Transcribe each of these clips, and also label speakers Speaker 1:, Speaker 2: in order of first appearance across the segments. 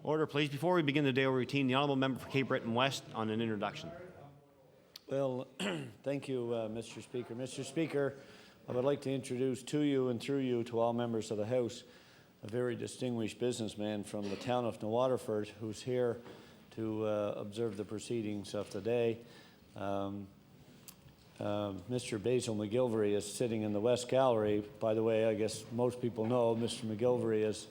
Speaker 1: Order, please. Before we begin the daily routine, the honourable member for Cape Breton West on an introduction.
Speaker 2: Well, thank you, Mr. Speaker. Mr. Speaker, I would like to introduce to you and through you to all members of the House a very distinguished businessman from the town of New Waterford who's here to observe the proceedings of the day. Mr. Basil McGilvery is sitting in the West Gallery. By the way, I guess most people know Mr. McGilvery is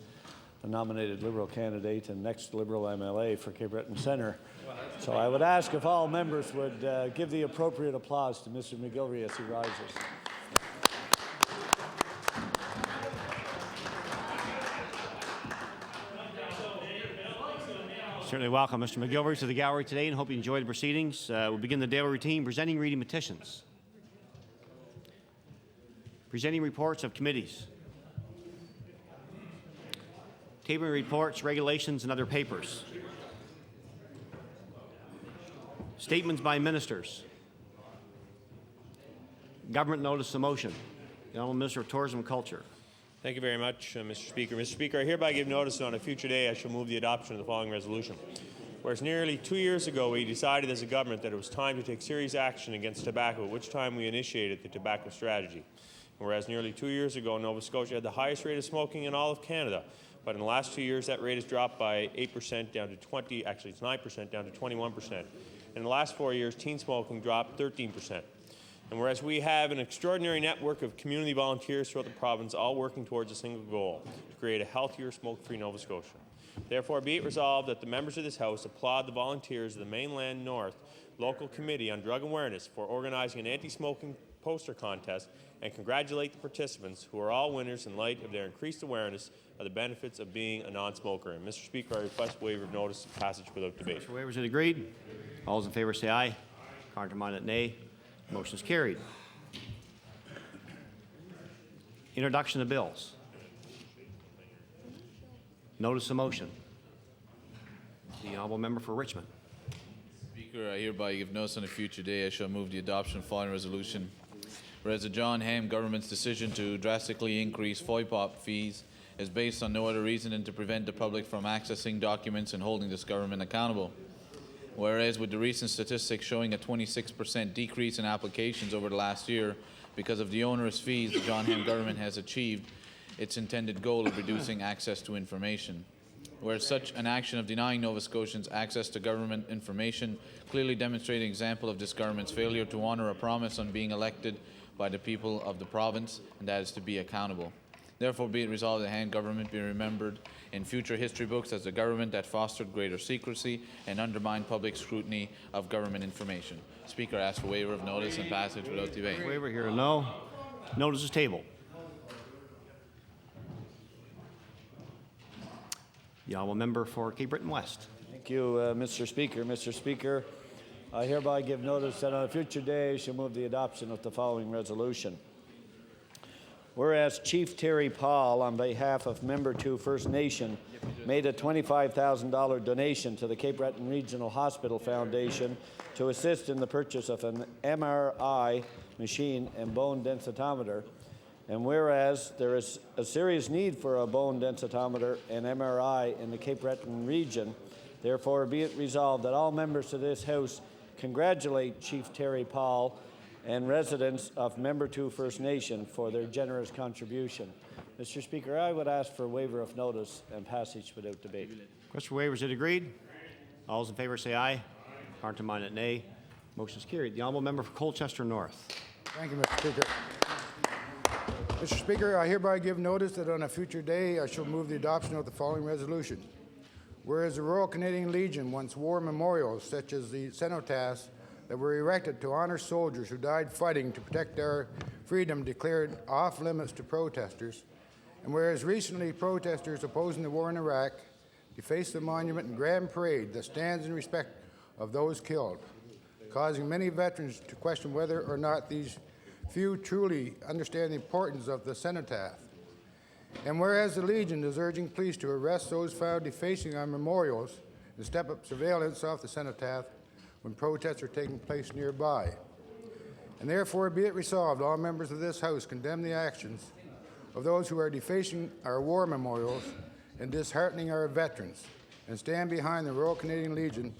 Speaker 2: the nominated Liberal candidate and next Liberal MLA for Cape Breton Centre. So I would ask if all members would give the appropriate applause to Mr. McGilvery as he rises.
Speaker 1: Certainly welcome Mr. McGilvery to the gallery today and hope you enjoy the proceedings. We'll begin the daily routine presenting reading petitions. Presenting reports of committees. Tabling reports, regulations, and other papers. Statements by ministers. Government notice of motion. The Honourable Minister of Tourism and Culture.
Speaker 3: Thank you very much, Mr. Speaker. Mr. Speaker, I hereby give notice that on a future day I shall move the adoption of the following resolution. Whereas nearly 2 years ago we decided as a government that it was time to take serious action against tobacco, at which time we initiated the tobacco strategy. And whereas nearly 2 years ago Nova Scotia had the highest rate of smoking in all of Canada, but in the last 2 years that rate has dropped by 8% down to 9% down to 21%. And in the last 4 years, teen smoking dropped 13%. And whereas we have an extraordinary network of community volunteers throughout the province, all working towards a single goal, to create a healthier, smoke-free Nova Scotia. Therefore, be it resolved that the members of this House applaud the volunteers of the Mainland North Local Committee on Drug Awareness for organizing an anti-smoking poster contest and congratulate the participants, who are all winners in light of their increased awareness of the benefits of being a non-smoker. And Mr. Speaker, I request waiver of notice of passage without debate.
Speaker 1: Mr. Waivers, it agreed. All those in favour say aye. Counterminded, nay. Motion is carried. Introduction of bills. Notice of motion. The honourable member for Richmond.
Speaker 4: Speaker, I hereby give notice on a future day I shall move the adoption of the following resolution. Whereas the John Ham government's decision to drastically increase FOIPOP fees is based on no other reason than to prevent the public from accessing documents and holding this government accountable. Whereas with the recent statistics showing a 26% decrease in applications over the last year because of the onerous fees the John Ham government has achieved its intended goal of reducing access to information. Whereas such an action of denying Nova Scotians access to government information clearly demonstrates an example of this government's failure to honour a promise on being elected by the people of the province, and that is to be accountable. Therefore, be it resolved that the Ham government be remembered in future history books as the government that fostered greater secrecy and undermined public scrutiny of government information. Speaker, I ask for waiver of notice and passage without debate.
Speaker 1: Waiver here, no. Notice is tabled. The honourable member for Cape Breton West.
Speaker 2: Thank you, Mr. Speaker. Mr. Speaker, I hereby give notice that on a future day I shall move the adoption of the following resolution. Whereas Chief Terry Paul, on behalf of Member 2 First Nation, made a $25,000 donation to the Cape Breton Regional Hospital Foundation to assist in the purchase of an MRI machine and bone densitometer, and whereas there is a serious need for a bone densitometer and MRI in the Cape Breton region, therefore be it resolved that all members of this House congratulate Chief Terry Paul and residents of Member 2 First Nation for their generous contribution. Mr. Speaker, I would ask for waiver of notice and passage without debate.
Speaker 1: Request for waivers, it agreed. All those in favour say aye. Counterminded, nay. Motion is carried. The honourable member for Colchester North.
Speaker 5: Thank you, Mr. Speaker. Mr. Speaker, I hereby give notice that on a future day I shall move the adoption of the following resolution. Whereas the Royal Canadian Legion wants war memorials such as the cenotaphs that were erected to honor soldiers who died fighting to protect our freedom declared off limits to protesters, and whereas recently protesters opposing the war in Iraq defaced the monument and grand parade that stands in respect of those killed, causing many veterans to question whether or not these few truly understand the importance of the cenotaph. And whereas the Legion is urging police to arrest those found defacing our memorials and step up surveillance of the cenotaph when protests are taking place nearby. And therefore be it resolved, all members of this House condemn the actions of those who are defacing our war memorials and disheartening our veterans. and stand behind the Royal Canadian Legion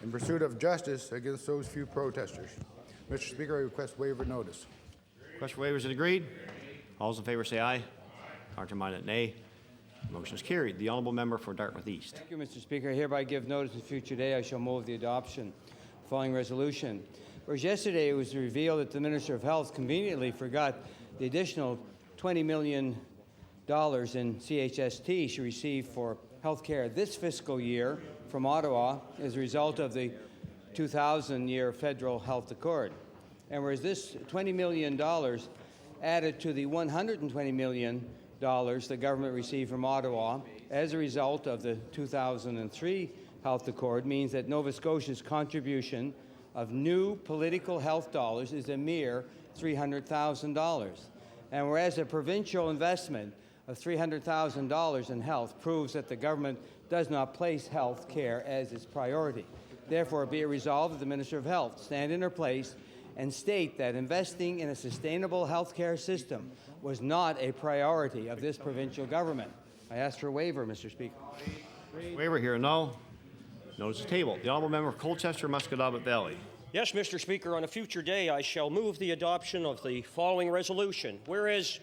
Speaker 5: in pursuit of justice against those few protesters. Mr. Speaker, I request waiver of notice.
Speaker 1: Request for waivers is agreed. All those in favor say aye. Counterminded, nay. Motion is carried. The honourable member for Dartmouth East.
Speaker 6: Thank you, Mr. Speaker. I hereby give notice of future day. I shall move the adoption of the following resolution. Whereas yesterday it was revealed that the Minister of Health conveniently forgot the additional $20 million in CHST she received for health care this fiscal year from Ottawa as a result of the 2000-year Federal Health Accord. And whereas this $20 million added to the $120 million the government received from Ottawa as a result of the 2003 Health Accord means that Nova Scotia's contribution of new political health dollars is a mere $300,000. And whereas a provincial investment of $300,000 in health proves that the government does not place health care as its priority. Therefore, be it resolved that the Minister of Health stand in her place and state that investing in a sustainable health care system was not a priority of this provincial government. I ask for a waiver, Mr. Speaker.
Speaker 1: Waiver here, no. Notice is tabled. The honourable member for Colchester, Musquodoboit Valley.
Speaker 7: Yes, Mr. Speaker, on a future day, I shall move the adoption of the following resolution. Whereas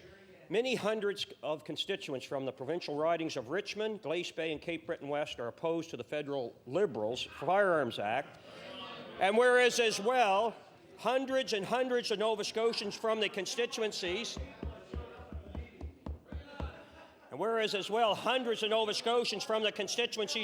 Speaker 7: many hundreds of constituents from the provincial ridings of Richmond, Glace Bay, and Cape Breton West are opposed to the federal Liberals' Firearms Act, and whereas as well, hundreds and hundreds of Nova Scotians from the constituencies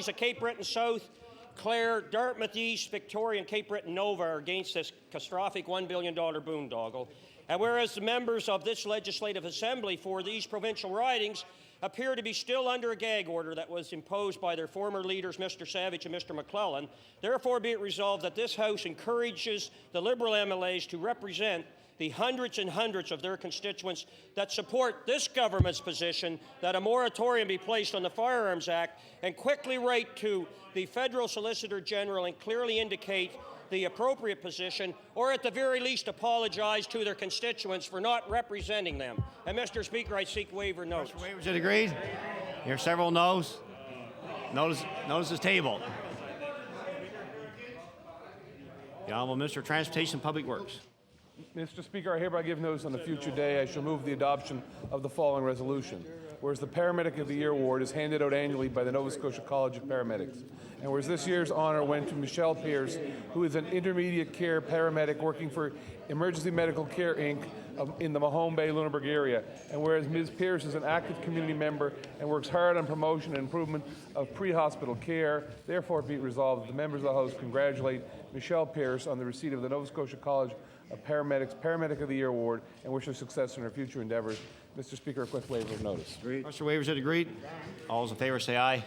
Speaker 7: of Cape Breton South, Clare, Dartmouth East, Victoria, and Cape Breton Nova are against this catastrophic $1 billion boondoggle. And whereas the members of this Legislative Assembly for these provincial ridings appear to be still under a gag order that was imposed by their former leaders, Mr. Savage and Mr. McClellan, therefore be it resolved that this House encourages the Liberal MLAs to represent the hundreds and hundreds of their constituents that support this government's position that a moratorium be placed on the Firearms Act, and quickly write to the Federal Solicitor General and clearly indicate the appropriate position, or at the very least apologize to their constituents for not representing them. And Mr. Speaker, I seek waiver notice.
Speaker 1: Waivers is agreed. Here are several noes. Notice is tabled. The honourable Minister of Transportation and Public Works.
Speaker 8: Mr. Speaker, I hereby give notice on a future day. I shall move the adoption of the following resolution. Whereas the Paramedic of the Year award is handed out annually by the Nova Scotia College of Paramedics. And whereas this year's honour went to Michelle Pierce, who is an intermediate care paramedic working for Emergency Medical Care, Inc. In the Mahone Bay, Lunenburg area. And whereas Ms. Pierce is an active community member and works hard on promotion and improvement of pre-hospital care, therefore be it resolved that the members of the House congratulate Michelle Pierce on the receipt of the Nova Scotia College of Paramedics Paramedic of the Year award and wish her success in her future endeavours. Mr. Speaker, request waiver of notice.
Speaker 1: Mr. Waivers is agreed. All those in favour say aye.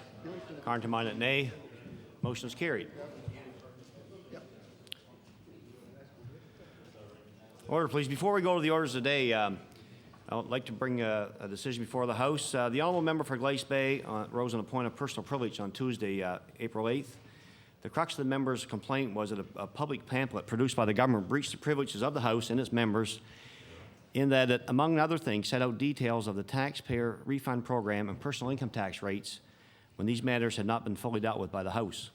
Speaker 1: Counterminded, nay. Motion is carried. Order, please. Before we go to the orders today, I would like to bring a decision before the House. The honourable member for Glace Bay rose on a point of personal privilege on Tuesday, April 8th. The crux of the member's complaint was that a public pamphlet produced by the government breached the privileges of the House and its members in that it, among other things, set out details of the taxpayer refund program and personal income tax rates when these matters had not been fully dealt with by the House.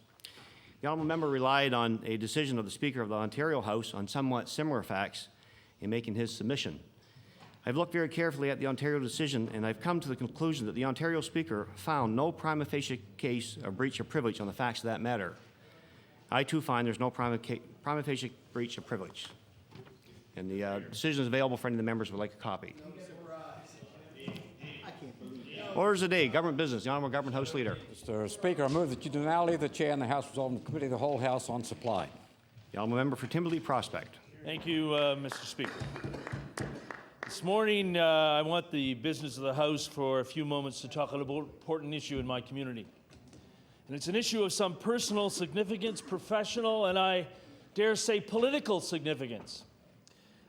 Speaker 1: The honourable member relied on a decision of the Speaker of the Ontario House on somewhat similar facts in making his submission. I've looked very carefully at the Ontario decision, and I've come to the conclusion that the Ontario Speaker found no prima facie case of breach of privilege on the facts of that matter. I, too, find there's no prima facie breach of privilege. And the decision is available for any of the members who would like a copy. Orders of the day, government business. The Honourable Government House Leader.
Speaker 9: Mr. Speaker, I move that you do now leave the chair and the House resolve in the Committee of the Whole House on Supply.
Speaker 1: The Honourable Member for Timberlea Prospect.
Speaker 10: Thank you, Mr. Speaker. This morning, I want the business of the House for a few moments to talk about an important issue in my community. And it's an issue of some personal significance, professional, and I dare say political significance.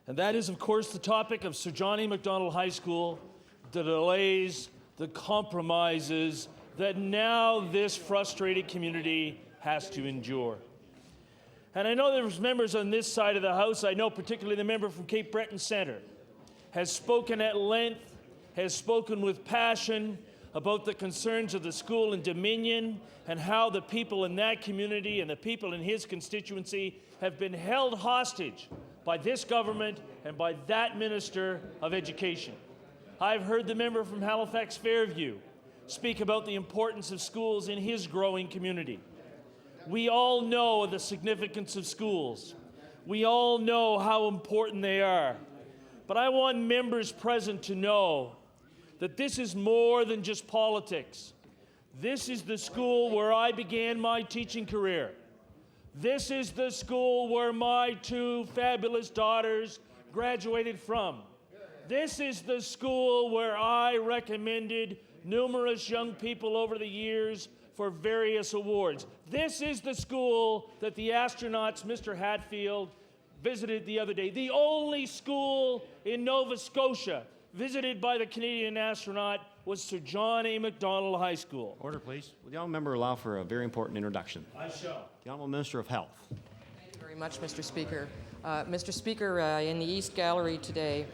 Speaker 10: And that is, of course, the topic of Sir John A. Macdonald High School, the delays, the compromises that now this frustrated community has to endure. And I know there's members on this side of the House, I know particularly the member from Cape Breton Centre, has spoken at length, has spoken with passion about the concerns of the school in Dominion and how the people in that community and the people in his constituency have been held hostage by this government and by that Minister of Education. I've heard the member from Halifax Fairview speak about the importance of schools in his growing community. We all know the significance of schools. We all know how important they are. But I want members present to know that this is more than just politics. This is the school where I began my teaching career. This is the school where my two fabulous daughters graduated from. This is the school where I recommended numerous young people over the years for various awards. This is the school that the astronauts, Mr. Hatfield, visited the other day. The only school in Nova Scotia visited by the Canadian astronaut was Sir John A. Macdonald High School.
Speaker 1: Order, please. Will the honourable member allow for a very important introduction?
Speaker 10: I shall.
Speaker 1: The Honourable Minister of Health.
Speaker 11: Thank you very much, Mr. Speaker. Mr. Speaker, in the East Gallery today,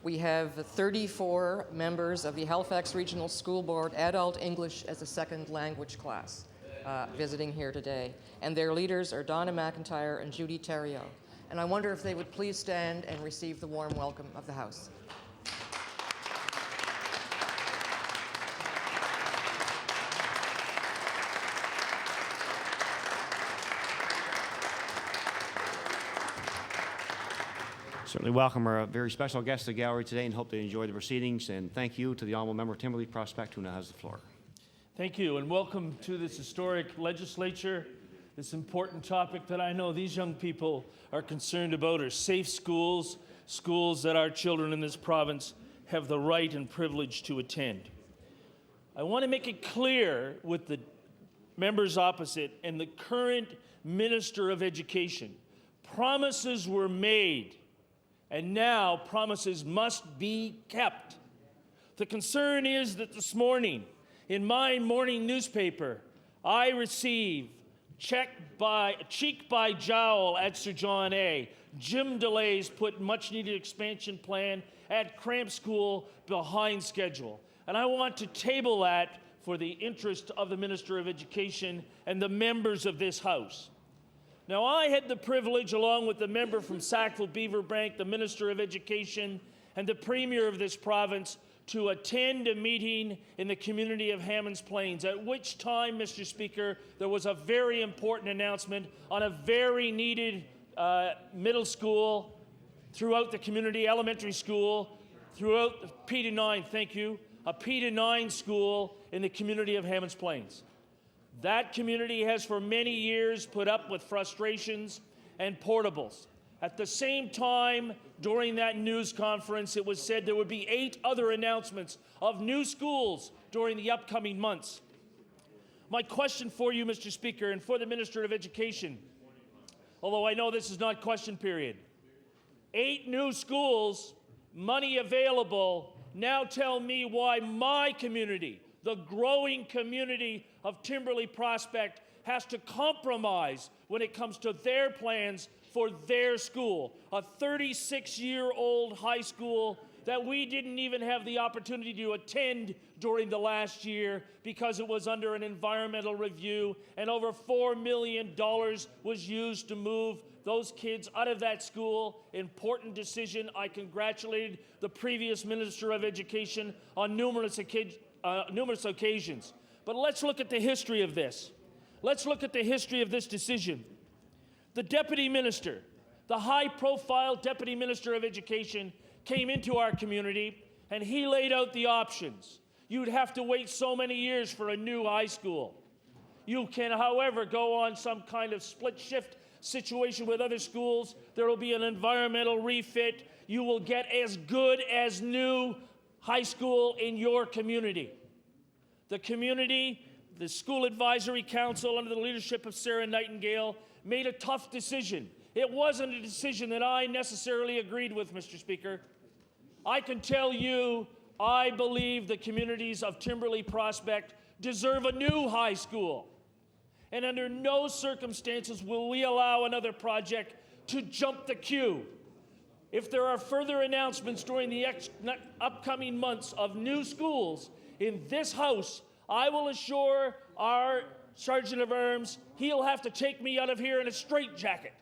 Speaker 11: we have 34 members of the Halifax Regional School Board Adult English as a Second Language class visiting here today. And their leaders are Donna McIntyre and Judy Theriault. And I wonder if they would please stand and receive the warm welcome of the House.
Speaker 1: Certainly welcome our very special guests to the gallery today and hope they enjoy the proceedings. And thank you to the Honourable Member of Timberley Prospect, who now has the floor.
Speaker 10: Thank you, and welcome to this historic legislature. This important topic that I know these young people are concerned about are safe schools, schools that our children in this province have the right and privilege to attend. I want to make it clear with the members opposite and the current Minister of Education, promises were made, and now promises must be kept. The concern is that this morning, in my morning newspaper, I receive cheek by jowl at Sir John A. Gym delays put much-needed expansion plan at Cramp School behind schedule. And I want to table that for the interest of the Minister of Education and the members of this House. Now, I had the privilege, along with the member from Sackville-Beaverbank, the Minister of Education, and the Premier of this province, to attend a meeting in the community of Hammonds Plains, at which time, Mr. Speaker, there was a very important announcement on a very needed middle school throughout the community, elementary school, throughout P-9, thank you, a P-9 school in the community of Hammonds Plains. That community has for many years put up with frustrations and portables. At the same time, during that news conference, it was said there would be 8 other announcements of new schools during the upcoming months. My question for you, Mr. Speaker, and for the Minister of Education, although I know this is not question period, 8 new schools, money available, now tell me why my community, the growing community of Timberley Prospect, has to compromise when it comes to their plans for their school, a 36-year-old high school that we didn't even have the opportunity to attend during the last year because it was under an environmental review, and over $4 million was used to move those kids out of that school. Important decision. I congratulated the previous Minister of Education on numerous occasions. But let's look at the history of this. Let's look at the history of this decision. The Deputy Minister, the high-profile Deputy Minister of Education, came into our community and he laid out the options. You'd have to wait so many years for a new high school. You can, however, go on some kind of split-shift situation with other schools. There will be an environmental refit. You will get as good as new high school in your community. The community, the School Advisory Council, under the leadership of Sarah Nightingale, made a tough decision. It wasn't a decision that I necessarily agreed with, Mr. Speaker. I can tell you, I believe the communities of Timberley Prospect deserve a new high school. And under no circumstances will we allow another project to jump the queue. If there are further announcements during the upcoming months of new schools in this House, I will assure our Sergeant of Arms he'll have to take me out of here in a straitjacket,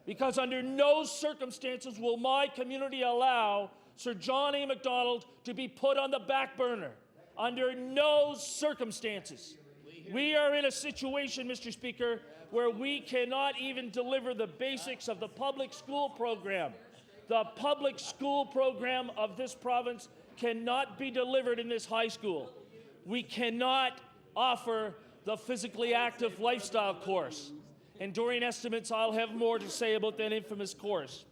Speaker 10: because under no circumstances will my community allow Sir John A. Macdonald to be put on the back burner. Under no circumstances. We are in a situation, Mr. Speaker, where we cannot even deliver the basics of the public school program. The public school program of this province cannot be delivered in this high school. We cannot offer the physically active lifestyle course. And during estimates, I'll have more to say about that infamous course.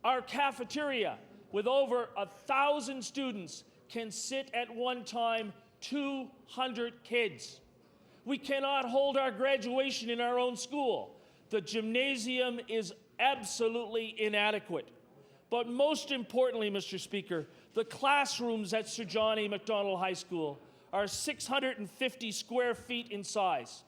Speaker 10: Our cafeteria, with over 1,000 students, can sit at one time 200 kids. We cannot hold our graduation in our own school. The gymnasium is absolutely inadequate. But most importantly, Mr. Speaker, the classrooms at Sir John A. Macdonald High School are 650 square feet in size.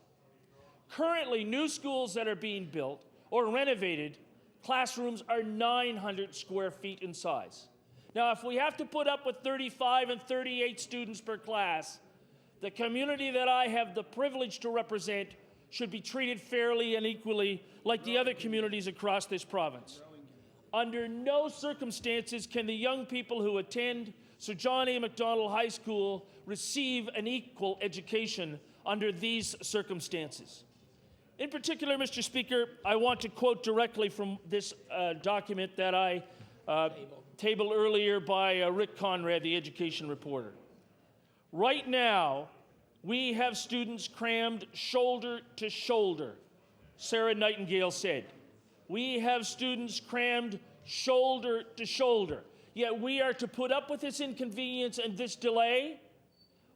Speaker 10: Currently, new schools that are being built or renovated, classrooms are 900 square feet in size. Now, if we have to put up with 35 and 38 students per class, the community that I have the privilege to represent should be treated fairly and equally like the other communities across this province. Under no circumstances can the young people who attend Sir John A. Macdonald High School receive an equal education under these circumstances. In particular, Mr. Speaker, I want to quote directly from this document that I tabled earlier by Rick Conrad, the education reporter. Right now, we have students crammed shoulder to shoulder, Sarah Nightingale said. We have students crammed shoulder to shoulder. Yet we are to put up with this inconvenience and this delay.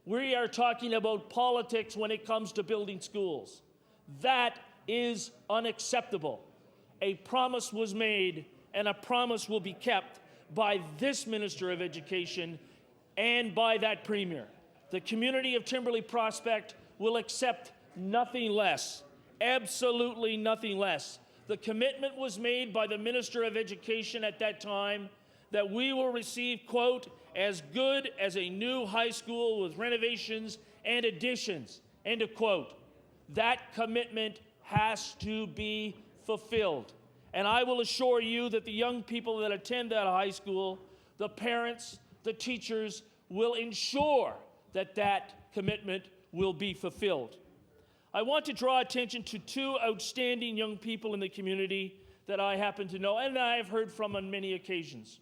Speaker 10: We are talking about politics when it comes to building schools. That is unacceptable. A promise was made, and a promise will be kept by this Minister of Education and by that Premier. The community of Timberley Prospect will accept nothing less, absolutely nothing less. The commitment was made by the Minister of Education at that time that we will receive, quote, as good as a new high school with renovations and additions, end of quote. That commitment has to be fulfilled. And I will assure you that the young people that attend that high school, the parents, the teachers, will ensure that that commitment will be fulfilled. I want to draw attention to two outstanding young people in the community that I happen to know and that I have heard from on many occasions.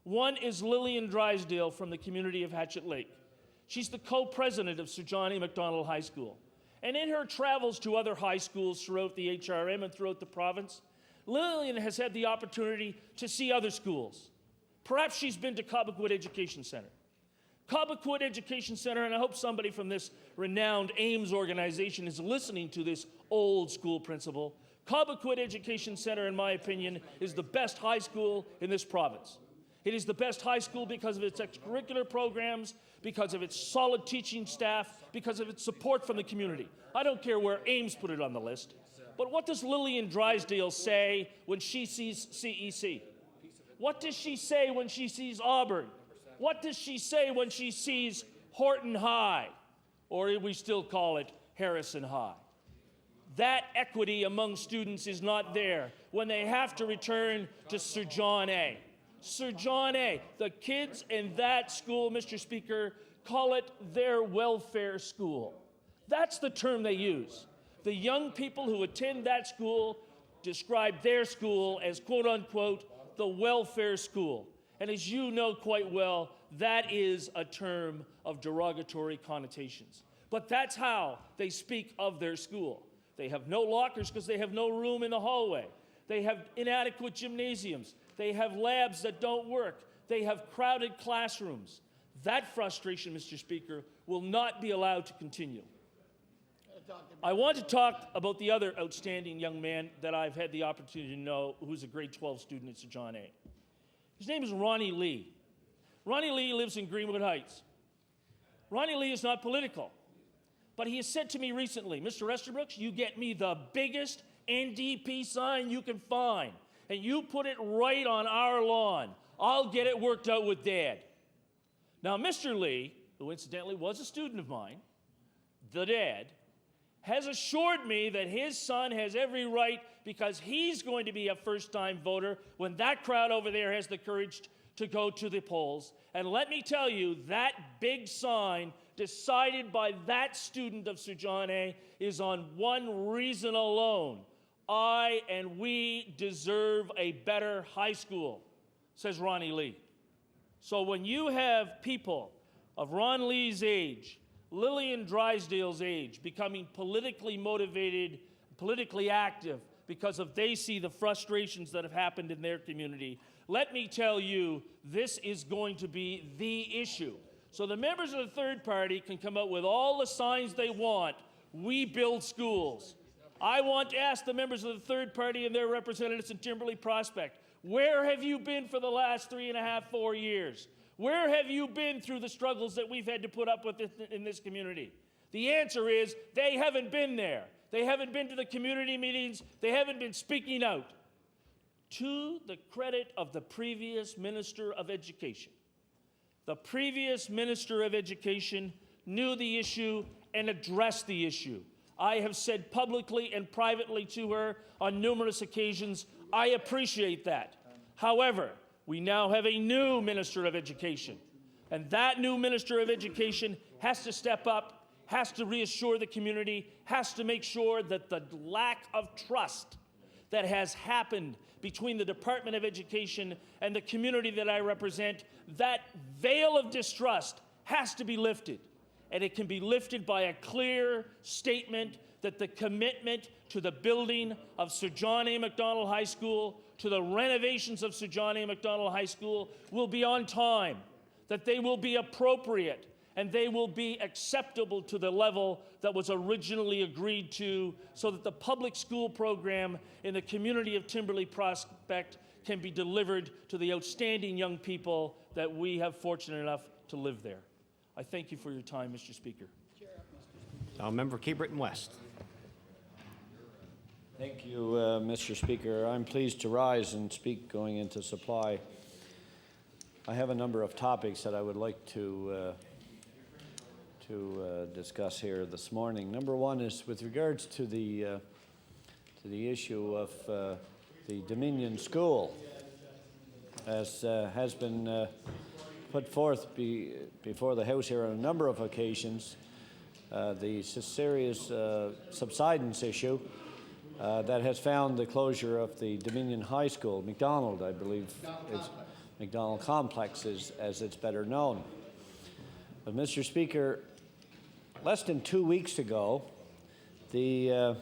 Speaker 10: One is Lillian Drysdale from the community of Hatchet Lake. She's the co-president of Sir John A. Macdonald High School. And in her travels to other high schools throughout the HRM and throughout the province, Lillian has had the opportunity to see other schools. Perhaps she's been to Cobequid Education Center. Cobequid Education Center, and I hope somebody from this renowned Ames organization is listening to this old school principal. Cobequid Education Center, in my opinion, is the best high school in this province. It is the best high school because of its extracurricular programs, because of its solid teaching staff, because of its support from the community. I don't care where Ames put it on the list. But what does Lillian Drysdale say when she sees CEC? What does she say when she sees Auburn? What does she say when she sees Horton High? Or we still call it Harrison High. That equity among students is not there when they have to return to Sir John A. Sir John A. The kids in that school, Mr. Speaker, call it their welfare school. That's the term they use. The young people who attend that school describe their school as, quote unquote, the welfare school. And as you know quite well, that is a term of derogatory connotations. But that's how they speak of their school. They have no lockers because they have no room in the hallway. They have inadequate gymnasiums. They have labs that don't work. They have crowded classrooms. That frustration, Mr. Speaker, will not be allowed to continue. I want to talk about the other outstanding young man that I've had the opportunity to know who's a grade 12 student at Sir John A. His name is Ronnie Lee. Ronnie Lee lives in Greenwood Heights. Ronnie Lee is not political, but he has said to me recently, Mr. Esterbrook, you get me the biggest NDP sign you can find. and you put it right on our lawn. I'll get it worked out with Dad. Now, Mr. Lee, who incidentally was a student of mine, the dad, has assured me that his son has every right, because he's going to be a first-time voter when that crowd over there has the courage to go to the polls. And let me tell you, that big sign decided by that student of Sir John A. is on one reason alone. I and we deserve a better high school, says Ronnie Lee. So when you have people of Ron Lee's age, Lillian Drysdale's age, becoming politically motivated, politically active, because of they see the frustrations that have happened in their community, let me tell you, this is going to be the issue. So the members of the third party can come out with all the signs they want. We build schools. I want to ask the members of the third party and their representatives in Timberley Prospect, where have you been for the last 3.5, 4 years? Where have you been through the struggles that we've had to put up with in this community? The answer is they haven't been there. They haven't been to the community meetings. They haven't been speaking out. To the credit of the previous Minister of Education, the previous Minister of Education knew the issue and addressed the issue. I have said publicly and privately to her on numerous occasions, I appreciate that. However, we now have a new Minister of Education, and that new Minister of Education has to step up, has to reassure the community, has to make sure that the lack of trust that has happened between the Department of Education and the community that I represent, that veil of distrust has to be lifted. And it can be lifted by a clear statement that the commitment to the building of Sir John A. Macdonald High School, to the renovations of Sir John A. Macdonald High School will be on time, that they will be appropriate, and they will be acceptable to the level that was originally agreed to, so that the public school program in the community of Timberley Prospect can be delivered to the outstanding young people that we have fortunate enough to live there. I thank you for your time, Mr. Speaker.
Speaker 1: Member Cape Breton West.
Speaker 2: Thank you, Mr. Speaker. I'm pleased to rise and speak going into supply. I have a number of topics that I would like to discuss here this morning. Number one is with regards to the issue of the Dominion School, as has been put forth before the House here on a number of occasions. The serious subsidence issue that has found the closure of the Dominion High School, McDonald, I believe, it's McDonald Complex as it's better known. But Mr. Speaker, less than 2 weeks ago, the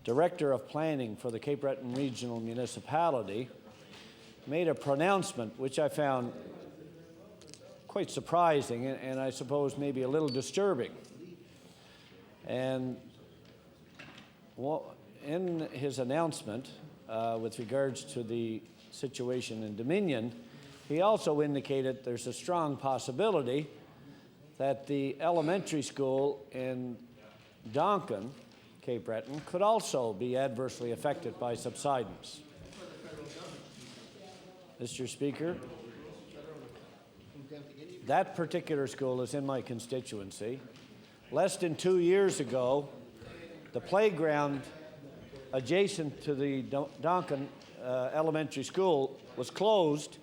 Speaker 2: Director of Planning for the Cape Breton Regional Municipality made a pronouncement which I found quite surprising and I suppose maybe a little disturbing. And in his announcement with regards to the situation in Dominion, he also indicated there's a strong possibility that the elementary school in Donkin, Cape Breton, could also be adversely affected by subsidence. Mr. Speaker, that particular school is in my constituency. Less than 2 years ago, the playground adjacent to the Donkin Elementary School was closed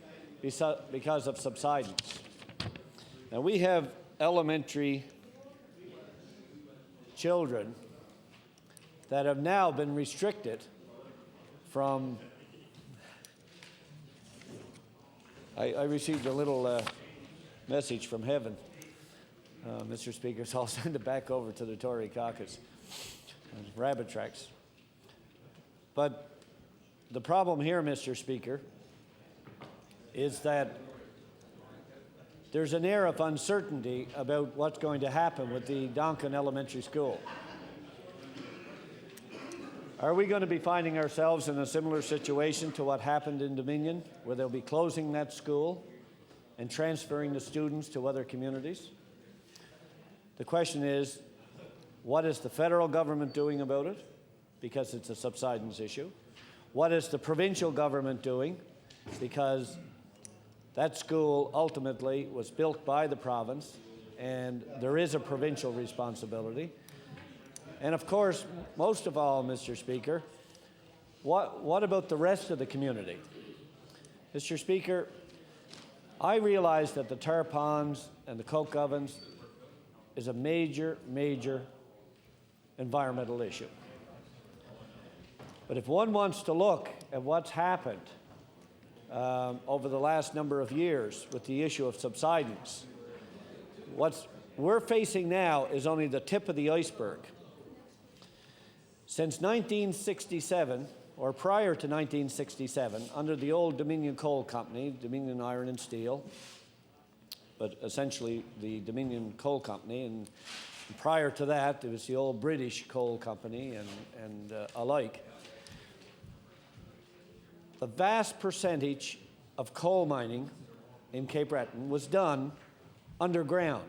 Speaker 2: because of subsidence. Now, we have elementary children that have now been restricted from... I received a little message from heaven, Mr. Speaker, so I'll send it back over to the Tory caucus. Rabbit tracks. But the problem here, Mr. Speaker, is that there's an air of uncertainty about what's going to happen with the Donkin Elementary School. Are we going to be finding ourselves in a similar situation to what happened in Dominion, where they'll be closing that school and transferring the students to other communities? The question is, what is the federal government doing about it? Because it's a subsidence issue. What is the provincial government doing? Because that school ultimately was built by the province, and there is a provincial responsibility. And of course, most of all, Mr. Speaker, what about the rest of the community? Mr. Speaker, I realize that the tar ponds and the coke ovens is a major, major environmental issue. But if one wants to look at what's happened over the last number of years with the issue of subsidence, what we're facing now is only the tip of the iceberg. Since 1967, or prior to 1967, under the old Dominion Coal Company, Dominion Iron and Steel, but essentially the Dominion Coal Company, and prior to that, it was the old British Coal Company and alike. The vast percentage of coal mining in Cape Breton was done underground,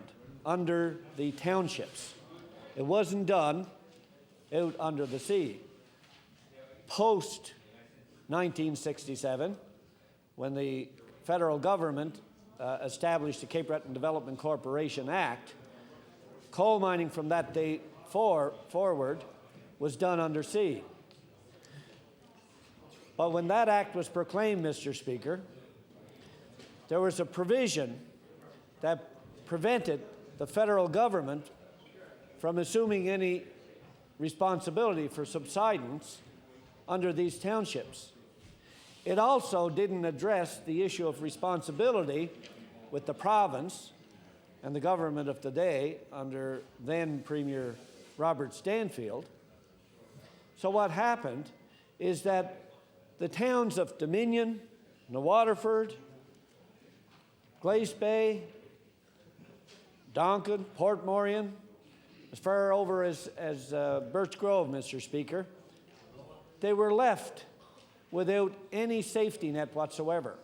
Speaker 2: under the townships. It wasn't done out under the sea. Post 1967, when the federal government established the Cape Breton Development Corporation Act, coal mining from that date forward was done undersea. But when that act was proclaimed, Mr. Speaker, there was a provision that prevented the federal government from assuming any responsibility for subsidence under these townships. It also didn't address the issue of responsibility with the province and the government of the day under then Premier Robert Stanfield. So what happened is that the towns of Dominion, Waterford, Glace Bay, Donkin, Portmorion, as far over as Birch Grove, Mr. Speaker, they were left without any safety net whatsoever.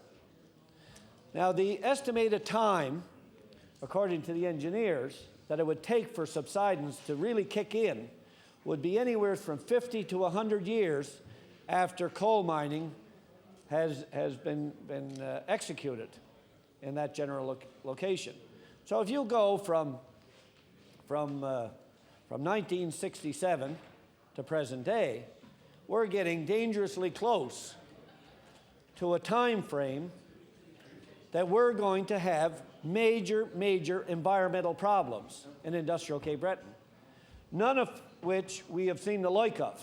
Speaker 2: Now, the estimated time, according to the engineers, that it would take for subsidence to really kick in would be anywhere from 50 to 100 years after coal mining has been executed in that general location. So if you go from 1967 to present day, we're getting dangerously close to a time frame that we're going to have major, major environmental problems in industrial Cape Breton, none of which we have seen the like of.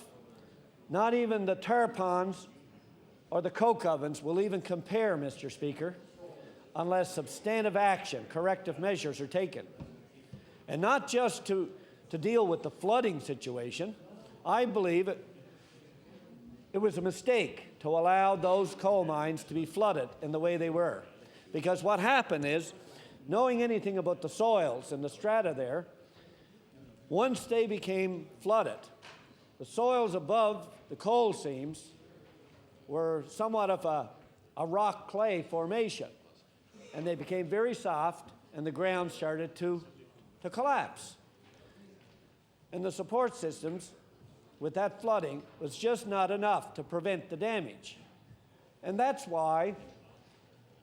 Speaker 2: Not even the tar ponds or the coke ovens will even compare, Mr. Speaker, unless substantive action, corrective measures are taken. And not just to deal with the flooding situation. I believe it was a mistake to allow those coal mines to be flooded in the way they were. Because what happened is, knowing anything about the soils and the strata there, once they became flooded, the soils above the coal seams were somewhat of a rock clay formation. And they became very soft, and the ground started to collapse. And the support systems with that flooding was just not enough to prevent the damage. And that's why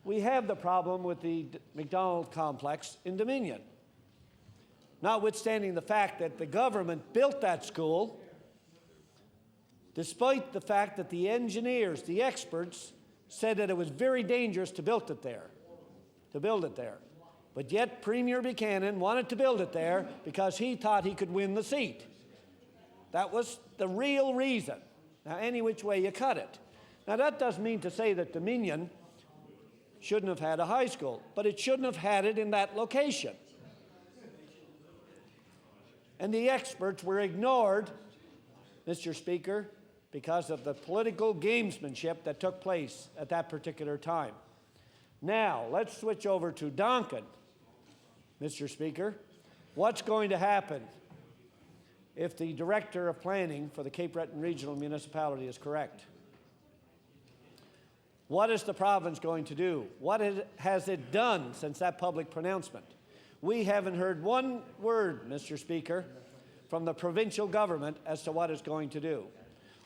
Speaker 2: we have the problem with the McDonald complex in Dominion. Notwithstanding the fact that the government built that school, despite the fact that the engineers, the experts, said that it was very dangerous to build it there. But yet Premier Buchanan wanted to build it there because he thought he could win the seat. That was the real reason. Now, any which way you cut it. Now, that doesn't mean to say that Dominion shouldn't have had a high school, but it shouldn't have had it in that location. And the experts were ignored, Mr. Speaker, because of the political gamesmanship that took place at that particular time. Now, let's switch over to Donkin, Mr. Speaker. What's going to happen if the Director of Planning for the Cape Breton Regional Municipality is correct? What is the province going to do? What has it done since that public pronouncement? We haven't heard one word, Mr. Speaker, from the provincial government as to what it's going to do.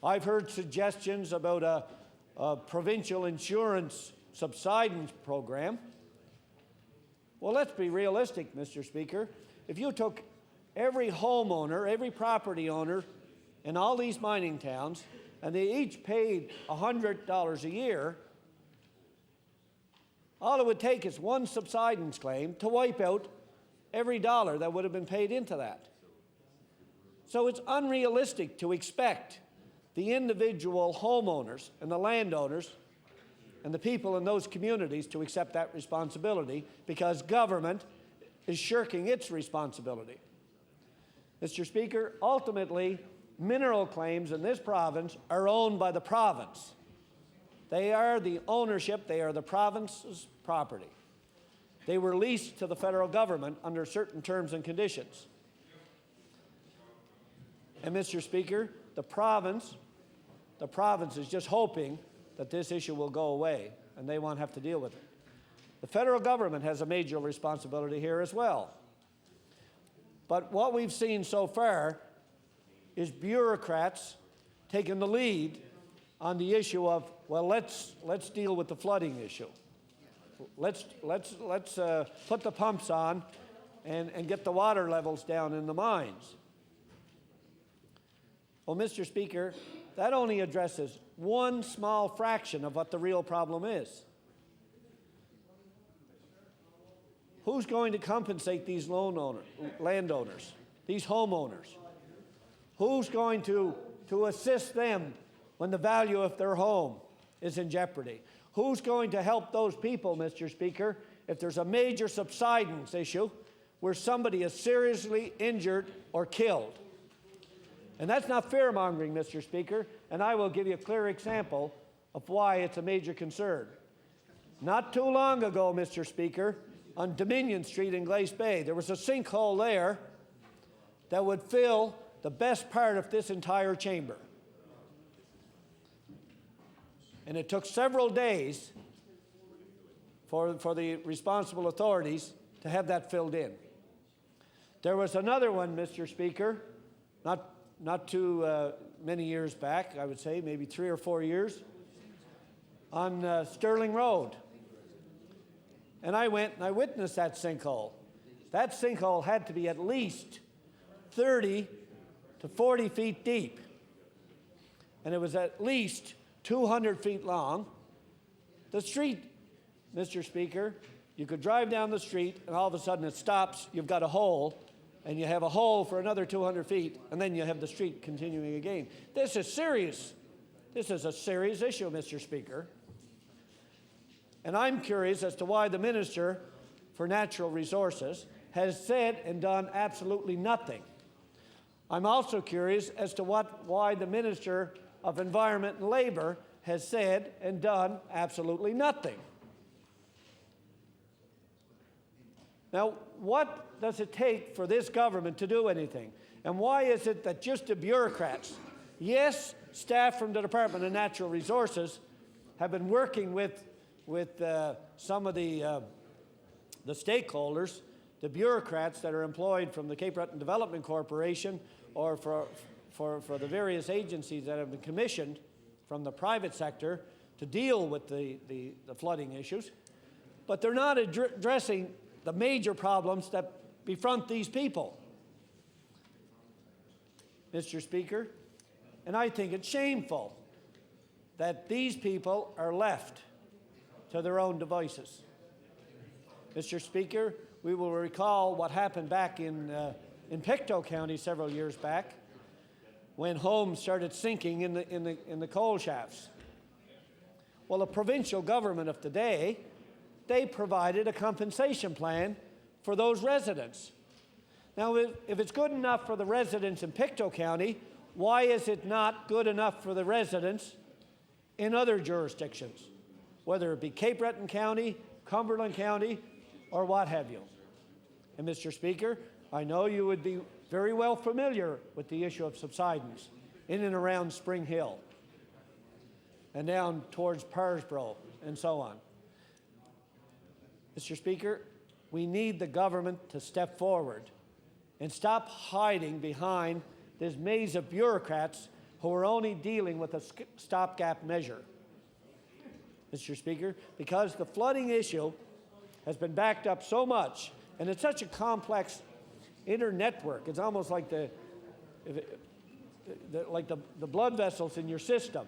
Speaker 2: I've heard suggestions about a provincial insurance subsidence program. Well, let's be realistic, Mr. Speaker. If you took every homeowner, every property owner in all these mining towns, and they each paid $100 a year, all it would take is one subsidence claim to wipe out every dollar that would have been paid into that. So it's unrealistic to expect the individual homeowners and the landowners and the people in those communities to accept that responsibility, because government is shirking its responsibility. Mr. Speaker, ultimately, mineral claims in this province are owned by the province. They are the ownership, they are the province's property. They were leased to the federal government under certain terms and conditions. And Mr. Speaker, the province is just hoping that this issue will go away and they won't have to deal with it. The federal government has a major responsibility here as well. But what we've seen so far is bureaucrats taking the lead on the issue of, well, let's deal with the flooding issue. Let's put the pumps on and get the water levels down in the mines. Well, Mr. Speaker, that only addresses one small fraction of what the real problem is. Who's going to compensate these landowners, these homeowners? Who's going to assist them when the value of their home is in jeopardy? Who's going to help those people, Mr. Speaker, if there's a major subsidence issue where somebody is seriously injured or killed? And that's not fear-mongering, Mr. Speaker, and I will give you a clear example of why it's a major concern. Not too long ago, Mr. Speaker, on Dominion Street in Glace Bay, there was a sinkhole there that would fill the best part of this entire chamber. And it took several days for the responsible authorities to have that filled in. There was another one, Mr. Speaker, not too many years back, I would say, maybe 3 or 4 years, on Sterling Road. And I went and I witnessed that sinkhole. That sinkhole had to be at least 30 to 40 feet deep. And it was at least 200 feet long. The street, Mr. Speaker, you could drive down the street and all of a sudden it stops, you've got a hole, and you have a hole for another 200 feet, and then you have the street continuing again. This is serious. This is a serious issue, Mr. Speaker. And I'm curious as to why the Minister for Natural Resources has said and done absolutely nothing. I'm also curious as to why the Minister of Environment and Labour has said and done absolutely nothing. Now, what does it take for this government to do anything? And why is it that just the bureaucrats, yes, staff from the Department of Natural Resources, have been working with some of the stakeholders, the bureaucrats that are employed from the Cape Breton Development Corporation or for the various agencies that have been commissioned from the private sector to deal with the flooding issues, but they're not addressing the major problems that befront these people, Mr. Speaker. And I think it's shameful that these people are left to their own devices. Mr. Speaker, we will recall what happened back in Pictou County several years back when homes started sinking in the coal shafts. Well, the provincial government of today, they provided a compensation plan for those residents. Now, if it's good enough for the residents in Pictou County, why is it not good enough for the residents in other jurisdictions, whether it be Cape Breton County, Cumberland County, or what have you? And Mr. Speaker, I know you would be very well familiar with the issue of subsidence in and around Spring Hill and down towards Parsboro and so on. Mr. Speaker, we need the government to step forward and stop hiding behind this maze of bureaucrats who are only dealing with a stopgap measure, Mr. Speaker, because the flooding issue has been backed up so much, and it's such a complex inter-network. It's almost like the blood vessels in your system.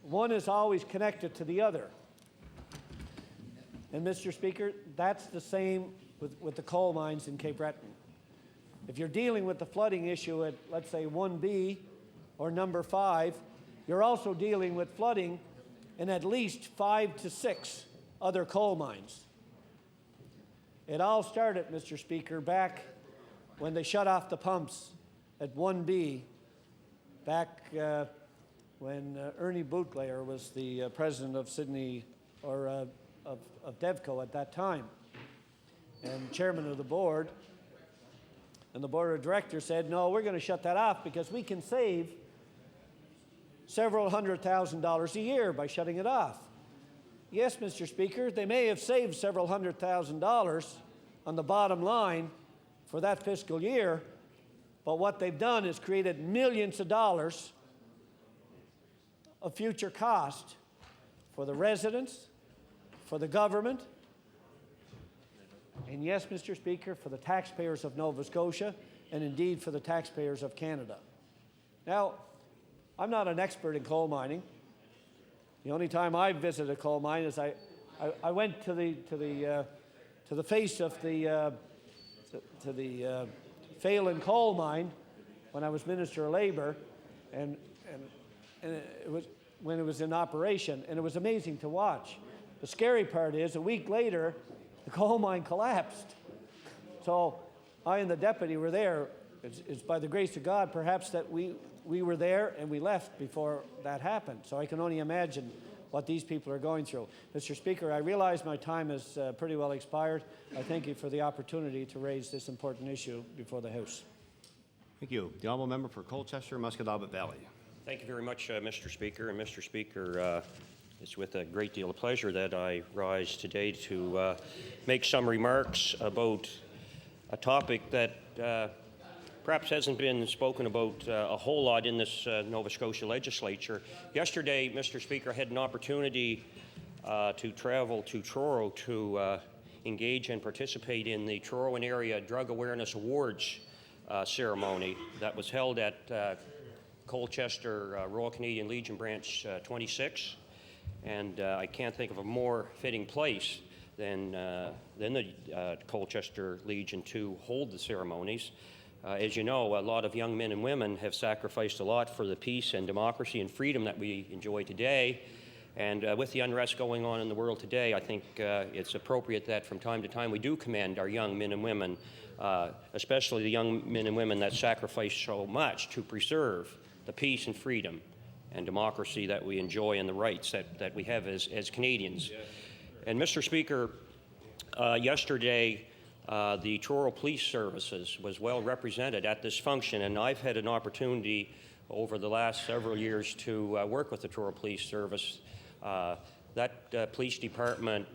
Speaker 2: One is always connected to the other. And Mr. Speaker, that's the same with the coal mines in Cape Breton. If you're dealing with the flooding issue at, let's say, 1B or number 5, you're also dealing with flooding in at least 5 to 6 other coal mines. It all started, Mr. Speaker, back when they shut off the pumps at 1B, back when Ernie Bootlayer was the president of Sydney, or of DevCo at that time, and chairman of the board. And the board of directors said, no, we're going to shut that off because we can save several $100,000 a year by shutting it off. Yes, Mr. Speaker, they may have saved several $100,000 on the bottom line for that fiscal year, but what they've done is created millions of dollars of future cost for the residents, for the government, and yes, Mr. Speaker, for the taxpayers of Nova Scotia, and indeed for the taxpayers of Canada. Now, I'm not an expert in coal mining. The only time I've visited a coal mine is I went to the face of the Phelan coal mine when I was Minister of Labour, and it was when it was in operation, and it was amazing to watch. The scary part is, a week later, the coal mine collapsed. So I and the deputy were there. It's by the grace of God, perhaps, that we were there and we left before that happened. So I can only imagine what these people are going through. Mr. Speaker, I realize my time is pretty well expired. I thank you for the opportunity to raise this important issue before the House.
Speaker 1: Thank you. The honourable member for Colchester, Musquodoboit Valley.
Speaker 7: Thank you very much, Mr. Speaker. And Mr. Speaker, it's with a great deal of pleasure that I rise today to make some remarks about a topic that perhaps hasn't been spoken about a whole lot in this Nova Scotia legislature. Yesterday, Mr. Speaker, I had an opportunity to travel to Truro to engage and participate in the Truro and Area Drug Awareness Awards ceremony that was held at Colchester Royal Canadian Legion Branch 26. And I can't think of a more fitting place than the Colchester Legion to hold the ceremonies. As you know, a lot of young men and women have sacrificed a lot for the peace and democracy and freedom that we enjoy today. And with the unrest going on in the world today, I think it's appropriate that from time to time we do commend our young men and women, especially the young men and women that sacrifice so much to preserve the peace and freedom and democracy that we enjoy and the rights that we have as Canadians. And Mr. Speaker, yesterday, the Truro Police Services was well represented at this function, and I've had an opportunity over the last several years to work with the Truro Police Service. That police department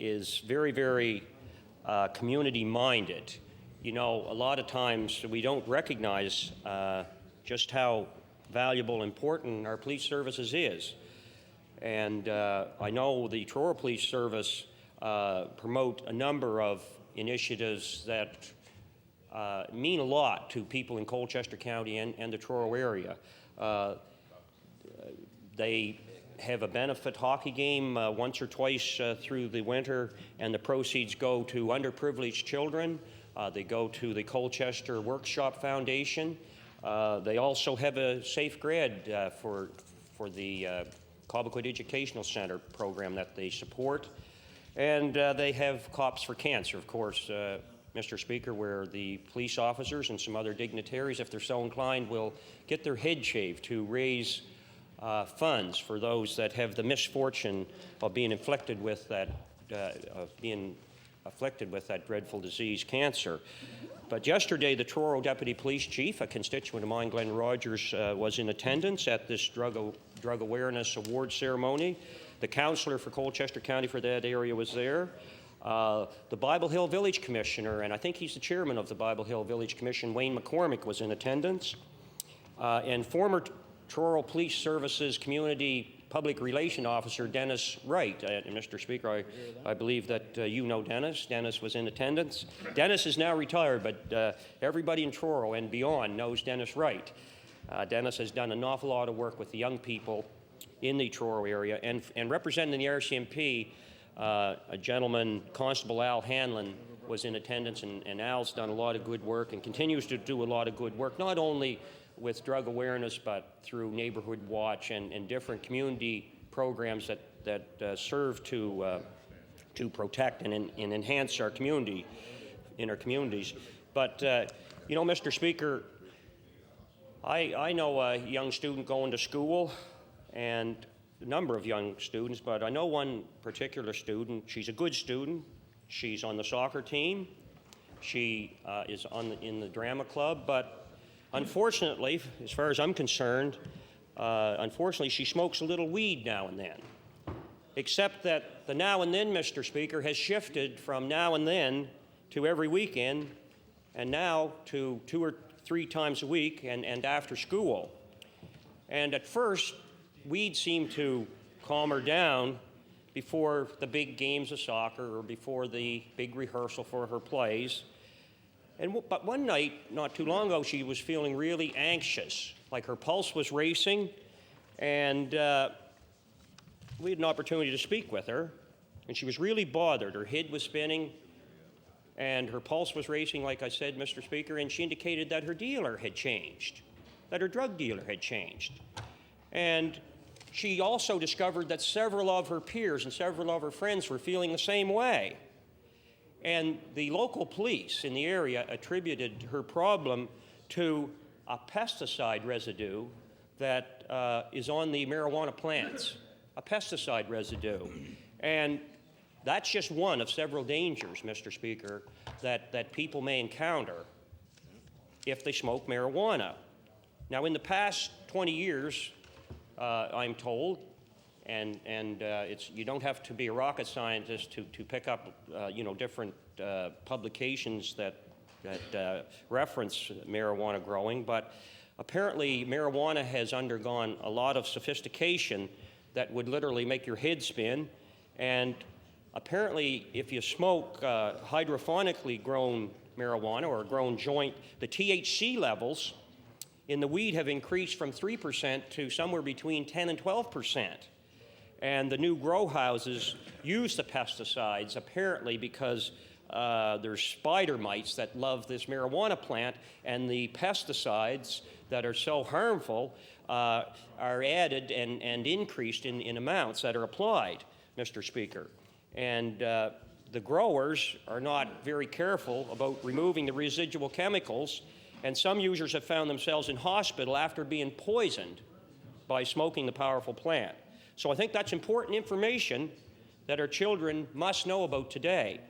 Speaker 7: is very, very community-minded. You know, a lot of times we don't recognize just how valuable, important our police services is. And I know the Truro Police Service promote a number of initiatives that mean a lot to people in Colchester County and the Truro area. They have a benefit hockey game once or twice through the winter, and the proceeds go to underprivileged children. They go to the Colchester Workshop Foundation. They also have a Safe Grad for the Cobequid Educational Center program that they support. And they have Cops for Cancer, of course, Mr. Speaker, where the police officers and some other dignitaries, if they're so inclined, will get their head shaved to raise funds for those that have the misfortune of being afflicted with that dreadful disease, cancer. But yesterday, the Truro Deputy Police Chief, a constituent of mine, Glenn Rogers, was in attendance at this Drug Awareness Award ceremony. The councillor for Colchester County for that area was there. The Bible Hill Village Commissioner, and I think he's the chairman of the Bible Hill Village Commission, Wayne McCormick, was in attendance. and former Truro Police Services Community Public Relation Officer Dennis Wright. Mr. Speaker, I believe that you know Dennis. Dennis was in attendance. Dennis is now retired, but everybody in Truro and beyond knows Dennis Wright. Dennis has done an awful lot of work with the young people in the Truro area, and representing the RCMP, a gentleman, Constable Al Hanlon, was in attendance, and Al's done a lot of good work and continues to do a lot of good work, not only with drug awareness, but through Neighborhood Watch and different community programs that serve to protect and enhance our community, in our communities. But, you know, Mr. Speaker, I know a young student going to school, and a number of young students, but I know one particular student. She's a good student. She's on the soccer team. She is in the drama club, but unfortunately, as far as I'm concerned, unfortunately, she smokes a little weed now and then. Except that the now and then, Mr. Speaker, has shifted from now and then to every weekend, and now to 2 or 3 times a week and after school. And at first, weed seemed to calm her down before the big games of soccer or before the big rehearsal for her plays. But one night, not too long ago, she was feeling really anxious, like her pulse was racing, and we had an opportunity to speak with her, and she was really bothered. Her head was spinning, and her pulse was racing, like I said, Mr. Speaker, and she indicated that her dealer had changed, that her drug dealer had changed. And she also discovered that several of her peers and several of her friends were feeling the same way. And the local police in the area attributed her problem to a pesticide residue that is on the marijuana plants, a pesticide residue. And that's just one of several dangers, Mr. Speaker, that people may encounter if they smoke marijuana. Now, in the past 20 years, I'm told, and you don't have to be a rocket scientist to pick up different publications that reference marijuana growing, but apparently marijuana has undergone a lot of sophistication that would literally make your head spin, and apparently if you smoke hydrophonically grown marijuana or a grown joint, the THC levels in the weed have increased from 3% to somewhere between 10 and 12%. And the new grow houses use the pesticides apparently because there's spider mites that love this marijuana plant, and the pesticides that are so harmful are added and increased in amounts that are applied, Mr. Speaker. And the growers are not very careful about removing the residual chemicals, and some users have found themselves in hospital after being poisoned by smoking the powerful plant. So I think that's important information that our children must know about today.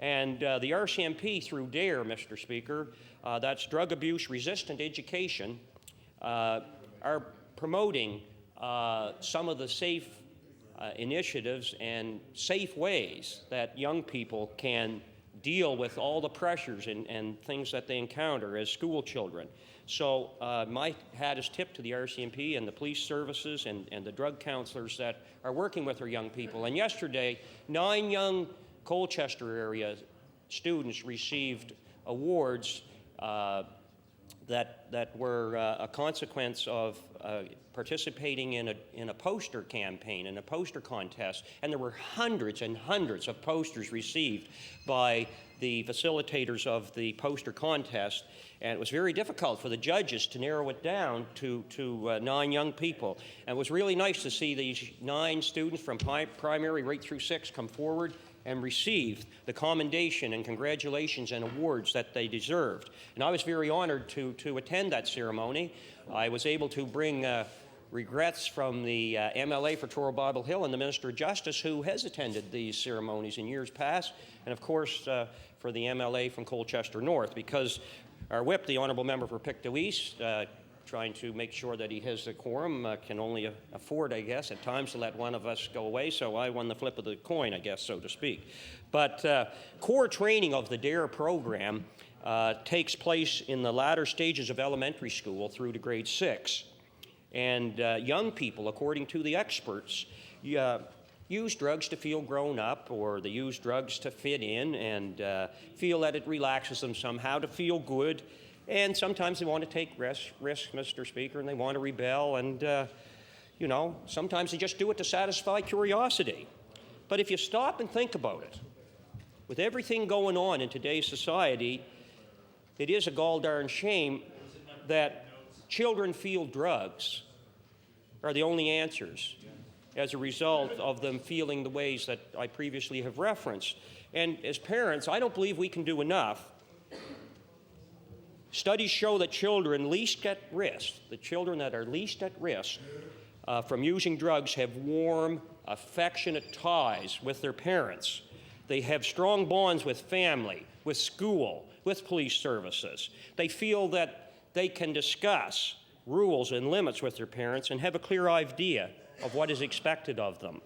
Speaker 7: And the RCMP through DARE, Mr. Speaker, that's Drug Abuse Resistant Education, are promoting some of the safe initiatives and safe ways that young people can deal with all the pressures and things that they encounter as school children. So my hat is tipped to the RCMP and the police services and the drug counselors that are working with our young people. And yesterday, 9 young Colchester area students received awards that were a consequence of participating in a poster campaign, in a poster contest, and there were hundreds and hundreds of posters received by the facilitators of the poster contest, and it was very difficult for the judges to narrow it down to 9 young people. And it was really nice to see these 9 students from primary right through 6 come forward and received the commendation and congratulations and awards that they deserved. And I was very honored to attend that ceremony. I was able to bring regrets from the MLA for Truro Bible Hill and the Minister of Justice, who has attended these ceremonies in years past, and of course for the MLA from Colchester North, because our whip, the Honourable Member for Pictou East, trying to make sure that he has the quorum, can only afford, I guess, at times to let one of us go away, so I won the flip of the coin, I guess, so to speak. But core training of the DARE program takes place in the latter stages of elementary school through to grade 6. And young people, according to the experts, use drugs to feel grown up, or they use drugs to fit in and feel that it relaxes them somehow, to feel good. And sometimes they want to take risks, Mr. Speaker, and they want to rebel. And, sometimes they just do it to satisfy curiosity. But if you stop and think about it, with everything going on in today's society, it is a gall darn shame that children feel drugs are the only answers as a result of them feeling the ways that I previously have referenced. And as parents, I don't believe we can do enough. Studies show that children least at risk, the children that are least at risk from using drugs, have warm, affectionate ties with their parents. They have strong bonds with family, with school, with police services. They feel that they can discuss rules and limits with their parents and have a clear idea of what is expected of them.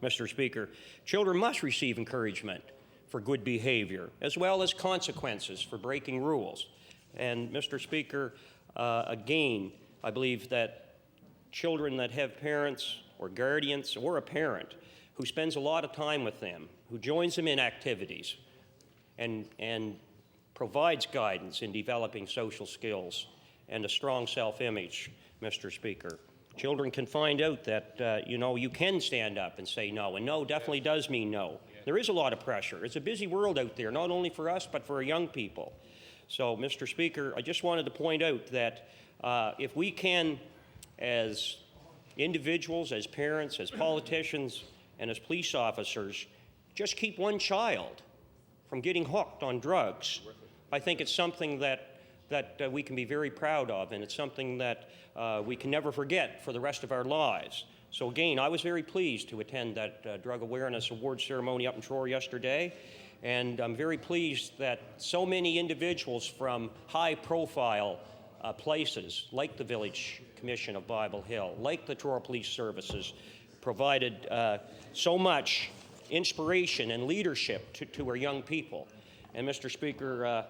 Speaker 7: Mr. Speaker, children must receive encouragement for good behavior, as well as consequences for breaking rules. And Mr. Speaker, again, I believe that children that have parents or guardians or a parent who spends a lot of time with them, who joins them in activities and provides guidance in developing social skills and a strong self-image, Mr. Speaker. Children can find out that, you can stand up and say no, and no definitely does mean no. There is a lot of pressure. It's a busy world out there, not only for us, but for our young people. So, Mr. Speaker, I just wanted to point out that if we can, as individuals, as parents, as politicians, and as police officers, just keep one child from getting hooked on drugs, I think it's something that we can be very proud of, and it's something that we can never forget for the rest of our lives. So again, I was very pleased to attend that Drug Awareness Award ceremony up in Truro yesterday, and I'm very pleased that so many individuals from high-profile places, like the Village Commission of Bible Hill, like the Truro Police Services, provided so much inspiration and leadership to our young people. And Mr. Speaker,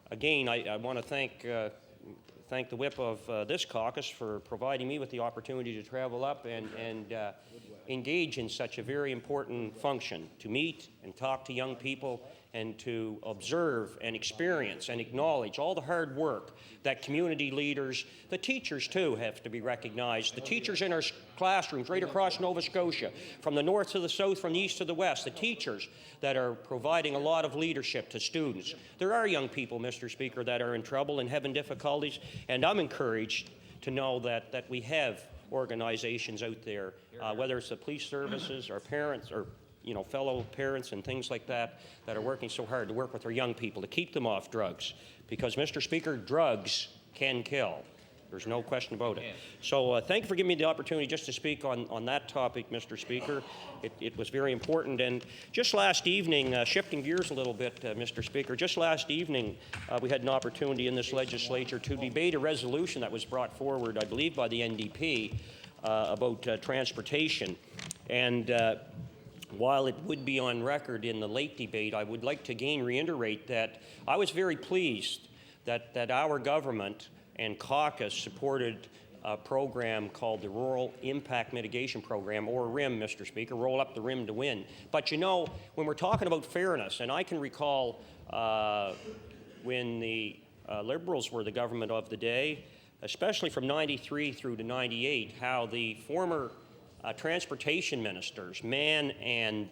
Speaker 7: again, I want to thank the whip of this caucus for providing me with the opportunity to travel up and engage in such a very important function, to meet and talk to young people and to observe and experience and acknowledge all the hard work that community leaders, the teachers too have to be recognized, the teachers in our classrooms right across Nova Scotia, from the north to the south, from the east to the west, the teachers that are providing a lot of leadership to students. There are young people, Mr. Speaker, that are in trouble and having difficulties, and I'm encouraged to know that we have organizations out there, whether it's the police services or parents or fellow parents and things like that are working so hard to work with our young people to keep them off drugs. Because, Mr. Speaker, drugs can kill. There's no question about it. So thank you for giving me the opportunity just to speak on that topic, Mr. Speaker. It was very important. And just last evening, shifting gears a little bit, Mr. Speaker, just last evening we had an opportunity in this legislature to debate a resolution that was brought forward, I believe, by the NDP about transportation. And while it would be on record in the late debate, I would like to again reiterate that I was very pleased that our government and caucus supported a program called the Rural Impact Mitigation Program, or RIM, Mr. Speaker, Roll Up the Rim to Win. But when we're talking about fairness, and I can recall when the Liberals were the government of the day, especially from 93 through to 98, how the former transportation ministers, Mann and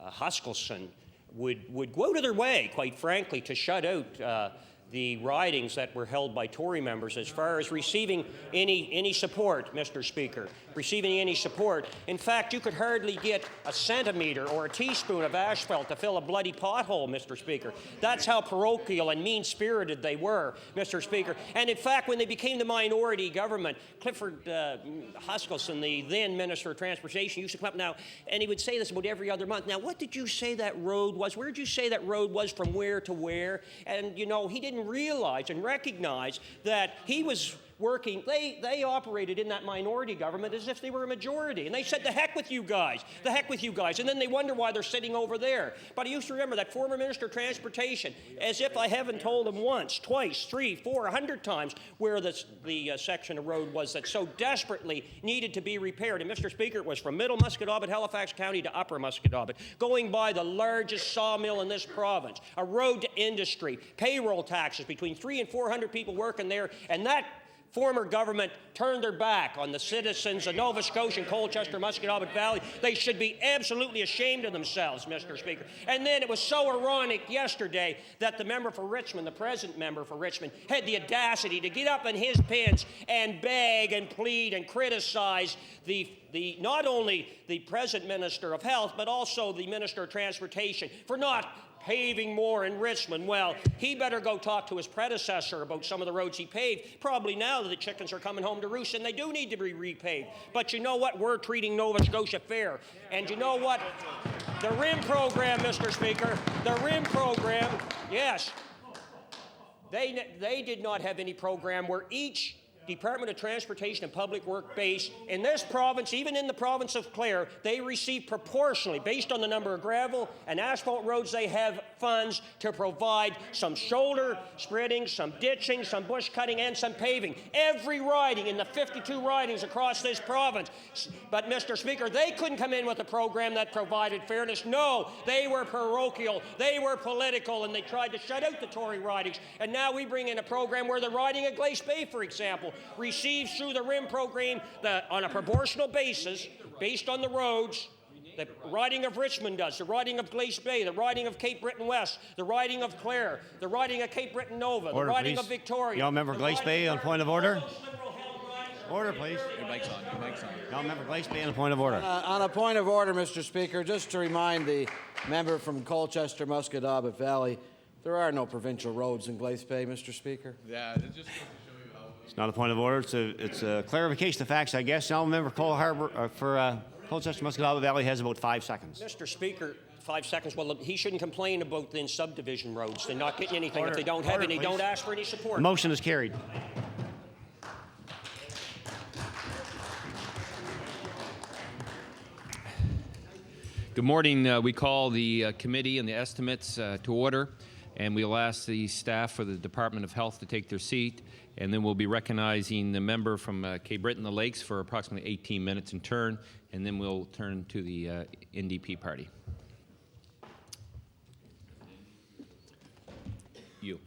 Speaker 7: Huskelson, would go out of their way, quite frankly, to shut out the ridings that were held by Tory members as far as receiving any support, Mr. Speaker, receiving any support. In fact, you could hardly get a centimetre or a teaspoon of asphalt to fill a bloody pothole, Mr. Speaker. That's how parochial and mean-spirited they were, Mr. Speaker. And in fact, when they became the minority government, Clifford Huskelson, the then Minister of Transportation, used to come up now, and he would say this about every other month. Now, what did you say that road was? Where did you say that road was from where to where? And, he didn't realize and recognize that he was working, they operated in that minority government as if they were a majority. And they said, the heck with you guys, the heck with you guys. And then they wonder why they're sitting over there. But I used to remember that former Minister of Transportation, as if I haven't told him once, twice, 3, 4, 100 times, where the section of road was that so desperately needed to be repaired. And Mr. Speaker, it was from Middle Musquodoboit, Halifax County to Upper Musquodoboit, going by the largest sawmill in this province, a road to industry, payroll taxes, between 300 and 400 people working there, and that former government turned their back on the citizens of Nova Scotia and Colchester, Musquodoboit Valley. They should be absolutely ashamed of themselves, Mr. Speaker. And then it was so ironic yesterday that the member for Richmond, the present member for Richmond, had the audacity to get up in his pants and beg and plead and criticize not only the present Minister of Health, but also the Minister of Transportation for not paving more in Richmond. Well, he better go talk to his predecessor about some of the roads he paved. Probably now that the chickens are coming home to roost, and they do need to be repaved. But you know what? We're treating Nova Scotia fair. And you know what? The RIM program, Mr. Speaker, the RIM program, yes, they did not have any program where each Department of Transportation and Public Work base in this province, even in the province of Clare, they receive proportionally, based on the number of gravel and asphalt roads they have, funds to provide some shoulder spreading, some ditching, some bush cutting, and some paving. Every riding in the 52 ridings across this province. But, Mr. Speaker, they couldn't come in with a program that provided fairness. No, they were parochial, they were political, and they tried to shut out the Tory ridings. And now we bring in a program where the riding of Glace Bay, for example, receives through the RIM program on a proportional basis, based on the roads, the riding of Richmond does, the riding of Glace Bay, the riding of Cape Breton West, the riding of Clare, the riding of Cape Breton Nova, the riding of Victoria.
Speaker 1: Y'all member Glace Bay on point of order? Order, please.
Speaker 4: Your mic's on. Your mic's on.
Speaker 1: Y'all member Glace Bay on a point of order.
Speaker 2: On a point of order, Mr. Speaker, just to remind the member from Colchester, Musquodoboit Valley, there are no provincial roads in Glace Bay, Mr. Speaker.
Speaker 4: Yeah, it just
Speaker 1: It's not a point of order. It's a clarification of facts, I guess. Y'all member Cole Harbour for Colchester, Musquodoboit Valley has about 5 seconds.
Speaker 7: Mr. Speaker, 5 seconds. Well, he shouldn't complain about the subdivision roads. They're not getting anything. If they don't have any, don't ask for any support.
Speaker 1: The motion is carried.
Speaker 12: Good morning. We call the committee and the estimates to order, and we'll ask the staff for the Department of Health to take their seat, and then we'll be recognizing the member from Cape Breton, the Lakes, for approximately 18 minutes in turn, and then we'll turn to the NDP party. You.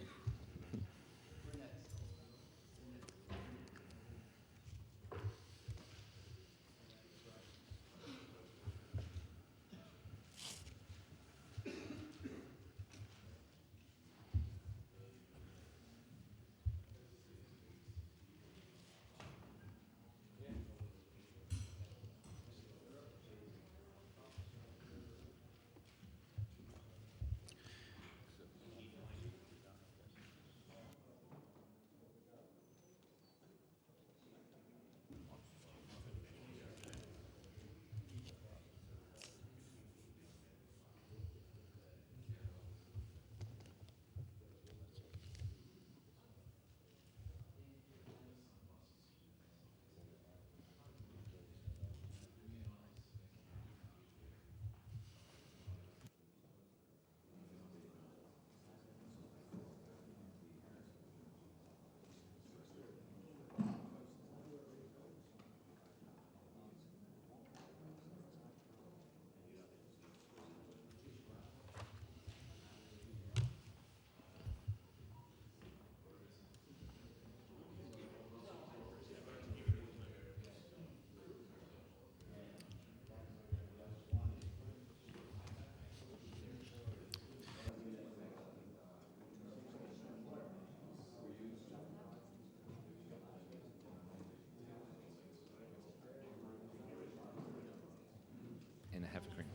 Speaker 12: And a half a cream.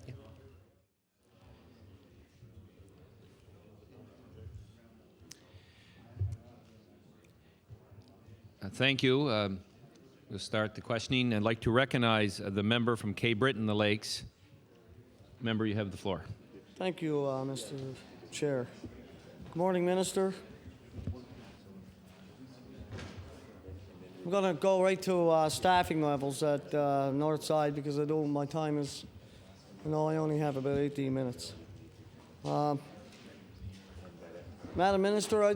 Speaker 12: Yeah. Thank you. We'll start the questioning. I'd like to recognize the member from Cape Breton, the Lakes. Member, you have the floor.
Speaker 13: Thank you, Mr. Chair. Good morning, Minister. I'm going to go right to staffing levels at North Side because I know my time is, I only have about 18 minutes. Madam Minister,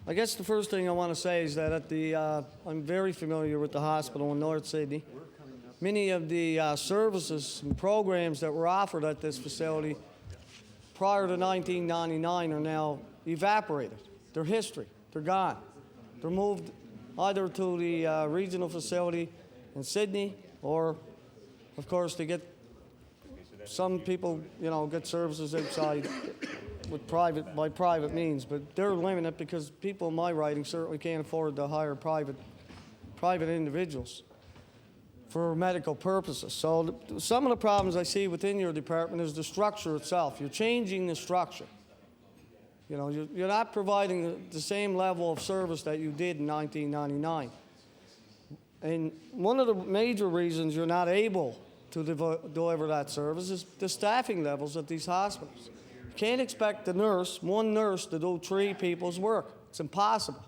Speaker 13: I guess the first thing I want to say is that I'm very familiar with the hospital in North Sydney. Many of the services and programs that were offered at this facility prior to 1999 are now evaporated. They're history. They're gone. They're moved either to the regional facility in Sydney or, of course, to get some people, get services outside with by private means, but they're limited because people in my riding certainly can't afford to hire private individuals for medical purposes. So some of the problems I see within your department is the structure itself. You're changing the structure. You're not providing the same level of service that you did in 1999. And one of the major reasons you're not able to deliver that service is the staffing levels at these hospitals. You can't expect one nurse to do 3 people's work. It's impossible.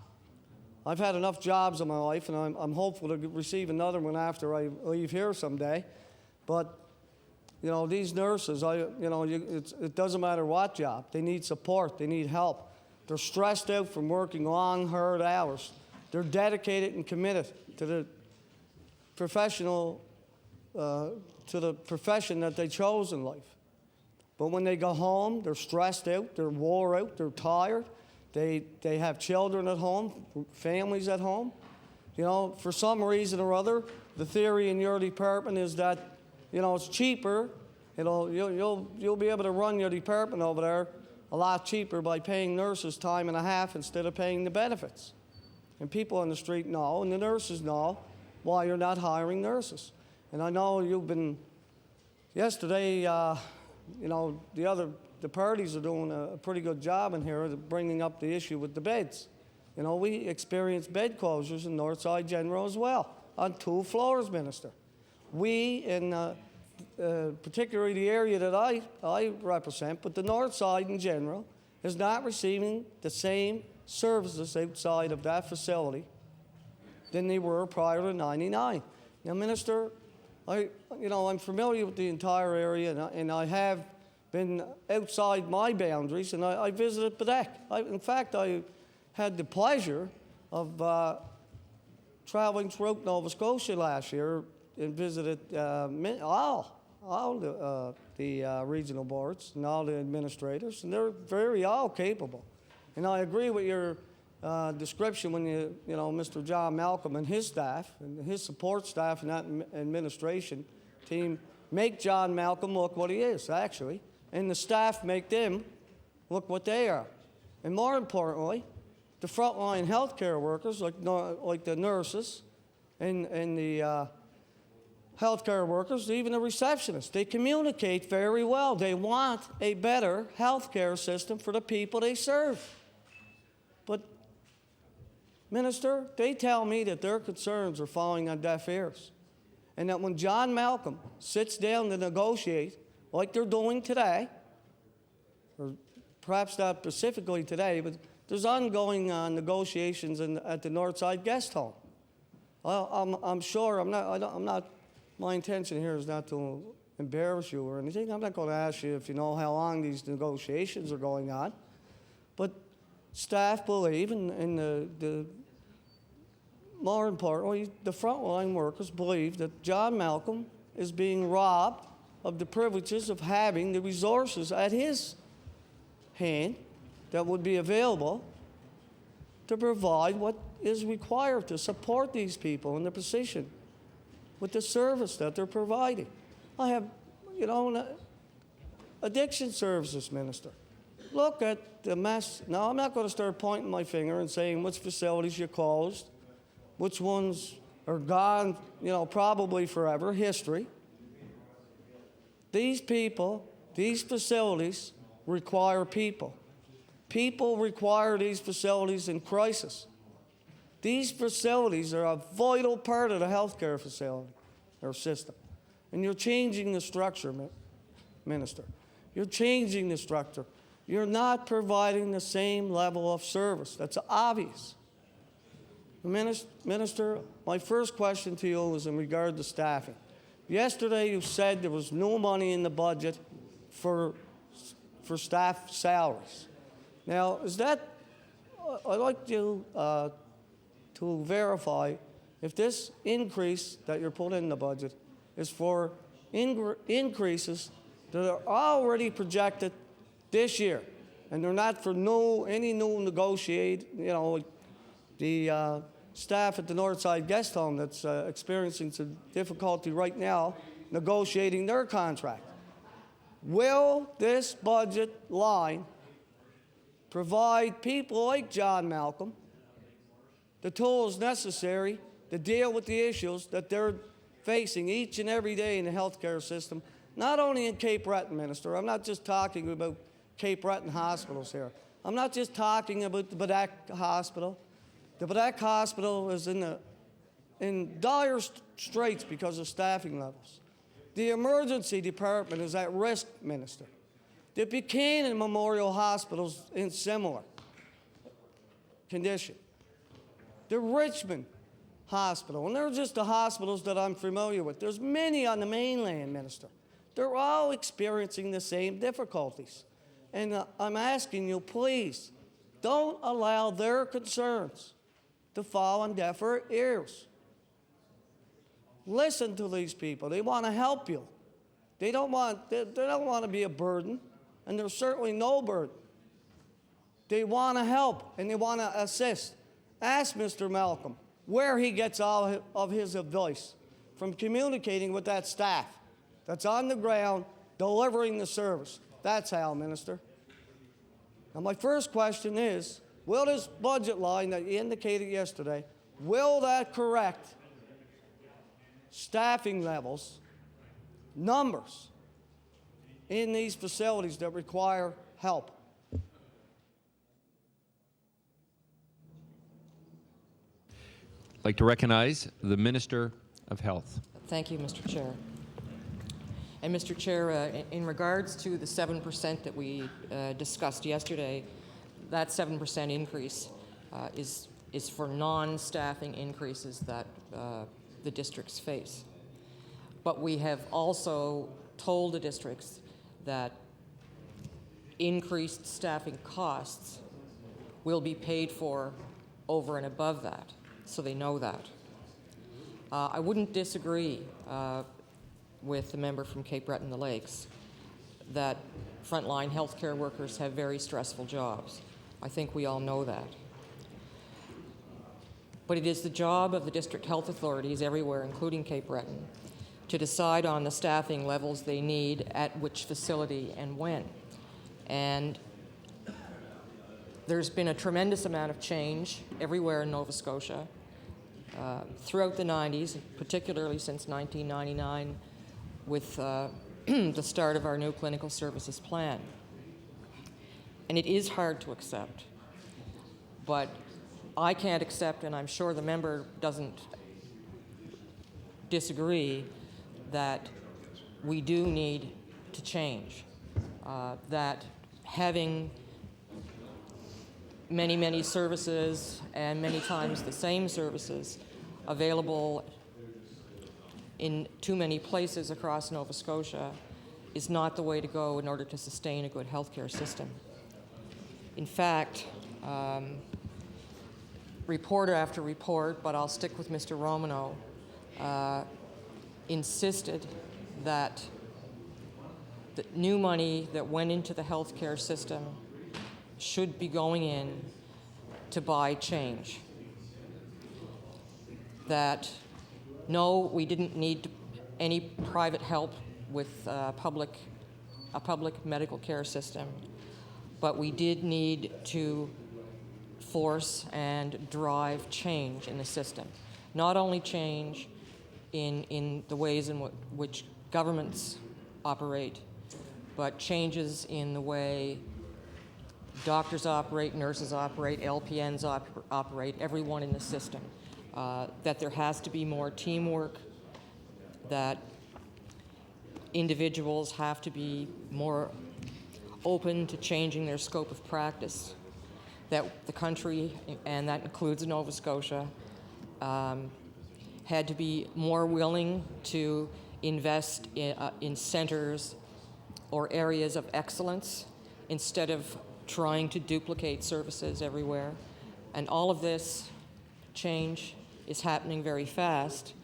Speaker 13: I've had enough jobs in my life, and I'm hopeful to receive another one after I leave here someday. But, these nurses, it doesn't matter what job. They need support. They need help. They're stressed out from working long, hard hours. They're dedicated and committed to the profession that they chose in life. But when they go home, they're stressed out, they're wore out, they're tired. They have children at home, families at home. For some reason or other, the theory in your department is that, it's cheaper. You'll be able to run your department over there a lot cheaper by paying nurses time and a half instead of paying the benefits. And people on the street know, and the nurses know, why you're not hiring nurses. And I know you've been, yesterday, the parties are doing a pretty good job in here of bringing up the issue with the beds. We experienced bed closures in Northside General as well, on 2 floors, Minister. We, in particularly the area that I represent, but the North Side in general, is not receiving the same services outside of that facility than they were prior to '99. Now, Minister, I'm familiar with the entire area, and I have been outside my boundaries, and I visited Badek. In fact, I had the pleasure of traveling throughout Nova Scotia last year and visited all the regional boards and all the administrators, and they're all capable. And I agree with your description when Mr. John Malcolm and his staff and his support staff and that administration team make John Malcolm look what he is, actually, and the staff make them look what they are. And more importantly, the frontline healthcare workers, like the nurses and the healthcare workers, even the receptionists, they communicate very well. They want a better healthcare system for the people they serve. But, Minister, they tell me that their concerns are falling on deaf ears, and that when John Malcolm sits down to negotiate, like they're doing today, or perhaps not specifically today, but there's ongoing negotiations at the Northside Guest Home. Well, I'm sure I'm not. My intention here is not to embarrass you or anything. I'm not going to ask you if you know how long these negotiations are going on, but staff believe, and the more importantly, the frontline workers believe that John Malcolm is being robbed of the privileges of having the resources at his hand that would be available to provide what is required to support these people in the position with the service that they're providing. I have, addiction services, Minister. Look at the mess. Now, I'm not going to start pointing my finger and saying which facilities you closed, which ones are gone, probably forever, history. These people, these facilities require people. People require these facilities in crisis. These facilities are a vital part of the healthcare facility or system. And you're changing the structure, Minister. You're changing the structure. You're not providing the same level of service. That's obvious. Minister, my first question to you is in regard to staffing. Yesterday you said there was no money in the budget for staff salaries. Now, is that, I'd like you to verify if this increase that you're putting in the budget is for increases that are already projected this year, and they're not for any new negotiate, the staff at the Northside Guest Home that's experiencing some difficulty right now negotiating their contract. Will this budget line provide people like John Malcolm the tools necessary to deal with the issues that they're facing each and every day in the healthcare system, not only in Cape Breton, Minister? I'm not just talking about Cape Breton hospitals here. I'm not just talking about the Badek Hospital. The Badek Hospital is in dire straits because of staffing levels. The emergency department is at risk, Minister. The Buchanan Memorial Hospital is in similar condition. The Richmond Hospital, and they're just the hospitals that I'm familiar with. There's many on the mainland, Minister. They're all experiencing the same difficulties. And I'm asking you, please, don't allow their concerns to fall on deafer ears. Listen to these people. They want to help you. They don't want to be a burden, and there's certainly no burden. They want to help, and they want to assist. Ask Mr. Malcolm where he gets all of his advice from communicating with that staff that's on the ground delivering the service. That's how, Minister. Now, my first question is, will this budget line that you indicated yesterday, will that correct staffing levels, numbers in these facilities that require help?
Speaker 12: I'd like to recognize the Minister of Health.
Speaker 11: Thank you, Mr. Chair. And Mr. Chair, in regards to the 7% that we discussed yesterday, that 7% increase is for non-staffing increases that the districts face. But we have also told the districts that increased staffing costs will be paid for over and above that, so they know that. I wouldn't disagree with the member from Cape Breton the Lakes that frontline healthcare workers have very stressful jobs. I think we all know that. But it is the job of the district health authorities everywhere, including Cape Breton, to decide on the staffing levels they need at which facility and when. And there's been a tremendous amount of change everywhere in Nova Scotia throughout the 90s, particularly since 1999, with the start of our new clinical services plan. And it is hard to accept, but I can't accept, and I'm sure the member doesn't disagree, that we do need to change, that having many, many services and many times the same services available in too many places across Nova Scotia is not the way to go in order to sustain a good healthcare system. In fact, report after report, but I'll stick with Mr. Romano, insisted that the new money that went into the healthcare system should be going in to buy change. That no, we didn't need any private help with a public medical care system, but we did need to force and drive change in the system. Not only change in the ways in which governments operate, but changes in the way doctors operate, nurses operate, LPNs operate, everyone in the system. That there has to be more teamwork, that individuals have to be more open to changing their scope of practice, that the country, and that includes Nova Scotia, had to be more willing to invest in centers or areas of excellence instead of trying to duplicate services everywhere. And all of this change is happening very fast.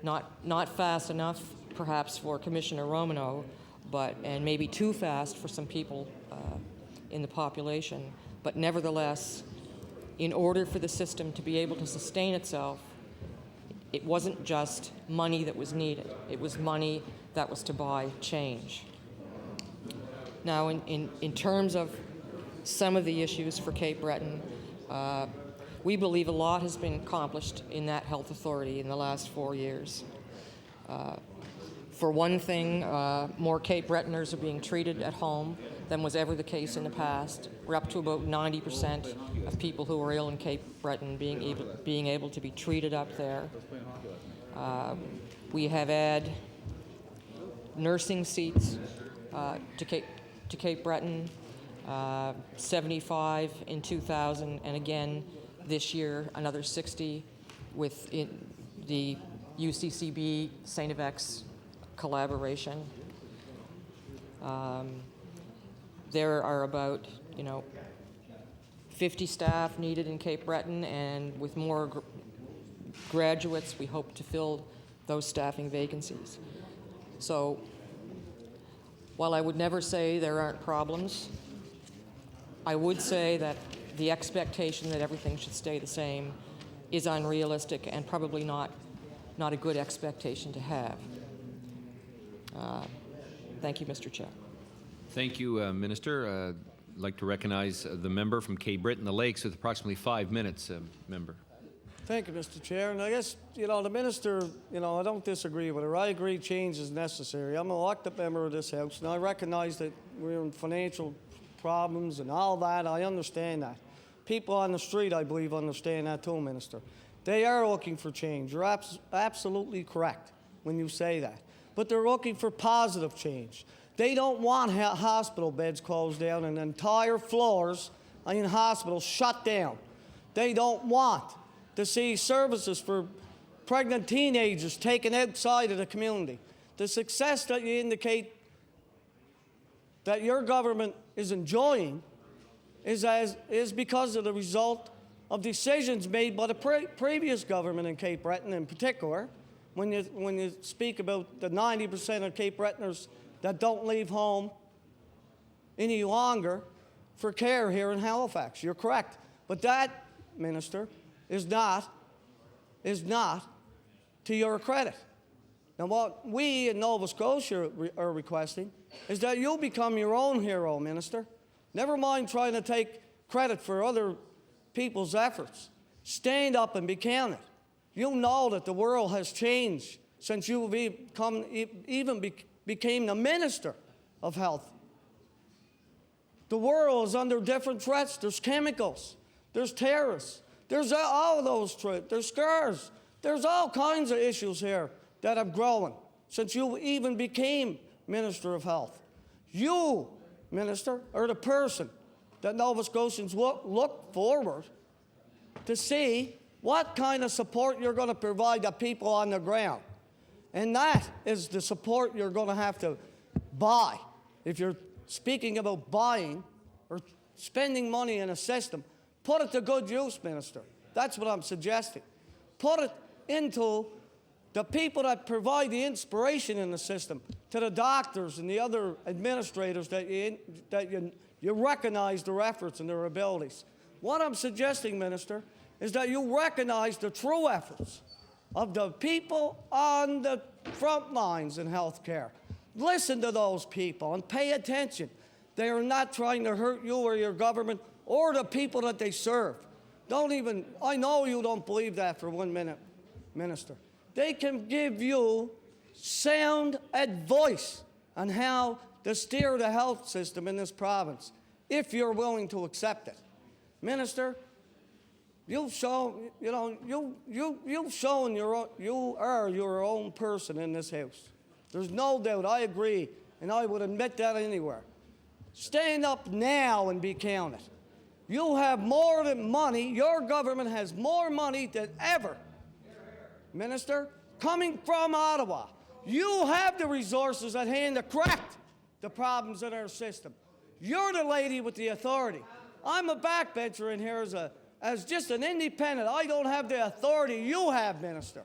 Speaker 11: Not fast enough, perhaps, for Commissioner Romano, and maybe too fast for some people in the population. But nevertheless, in order for the system to be able to sustain itself, it wasn't just money that was needed. It was money that was to buy change. Now, in terms of some of the issues for Cape Breton, we believe a lot has been accomplished in that health authority in the last 4 years. For one thing, more Cape Bretoners are being treated at home than was ever the case in the past. We're up to about 90% of people who are ill in Cape Breton being able to be treated up there. We have added nursing seats to Cape Breton, 75 in 2000, and again this year another 60 with the UCCB St. FX collaboration. There are about 50 staff needed in Cape Breton, and with more graduates, we hope to fill those staffing vacancies. So, while I would never say there aren't problems, I would say that the expectation that everything should stay the same is unrealistic and probably not a good expectation to have. Thank you, Mr. Chair.
Speaker 12: Thank you, Minister. I'd like to recognize the member from Cape Breton, the Lakes, with approximately 5 minutes. Member.
Speaker 13: Thank you, Mr. Chair. And I guess, the minister, I don't disagree with her. I agree change is necessary. I'm an elected member of this House, and I recognize that we're in financial problems and all that. I understand that. People on the street, I believe, understand that too, Minister. They are looking for change. You're absolutely correct when you say that. But they're looking for positive change. They don't want hospital beds closed down and entire floors in hospitals shut down. They don't want to see services for pregnant teenagers taken outside of the community. The success that you indicate that your government is enjoying is because of the result of decisions made by the previous government in Cape Breton in particular. When you speak about the 90% of Cape Bretoners that don't leave home any longer for care here in Halifax. You're correct. But that, Minister, is not to your credit. Now, what we in Nova Scotia are requesting is that you become your own hero, Minister. Never mind trying to take credit for other people's efforts. Stand up and be counted. You know that the world has changed since you became the Minister of Health. The world is under different threats. There's chemicals. There's terrorists. There's all of those threats. There's scars. There's all kinds of issues here that have grown since you even became Minister of Health. You, Minister, are the person that Nova Scotians look forward to see what kind of support you're going to provide to people on the ground. And that is the support you're going to have to buy. If you're speaking about buying or spending money in a system, put it to good use, Minister. That's what I'm suggesting. Put it into the people that provide the inspiration in the system, to the doctors and the other administrators that you recognize their efforts and their abilities. What I'm suggesting, Minister, is that you recognize the true efforts of the people on the front lines in health care. Listen to those people and pay attention. They are not trying to hurt you or your government or the people that they serve. I know you don't believe that for 1 minute, Minister. They can give you sound advice on how to steer the health system in this province, if you're willing to accept it. Minister, you've shown, you've shown you are your own person in this House. There's no doubt. I agree, and I would admit that anywhere. Stand up now and be counted. You have more than money. Your government has more money than ever, Minister, coming from Ottawa. You have the resources at hand to correct the problems in our system. You're the lady with the authority. I'm a backbencher in here as just an independent. I don't have the authority you have, Minister.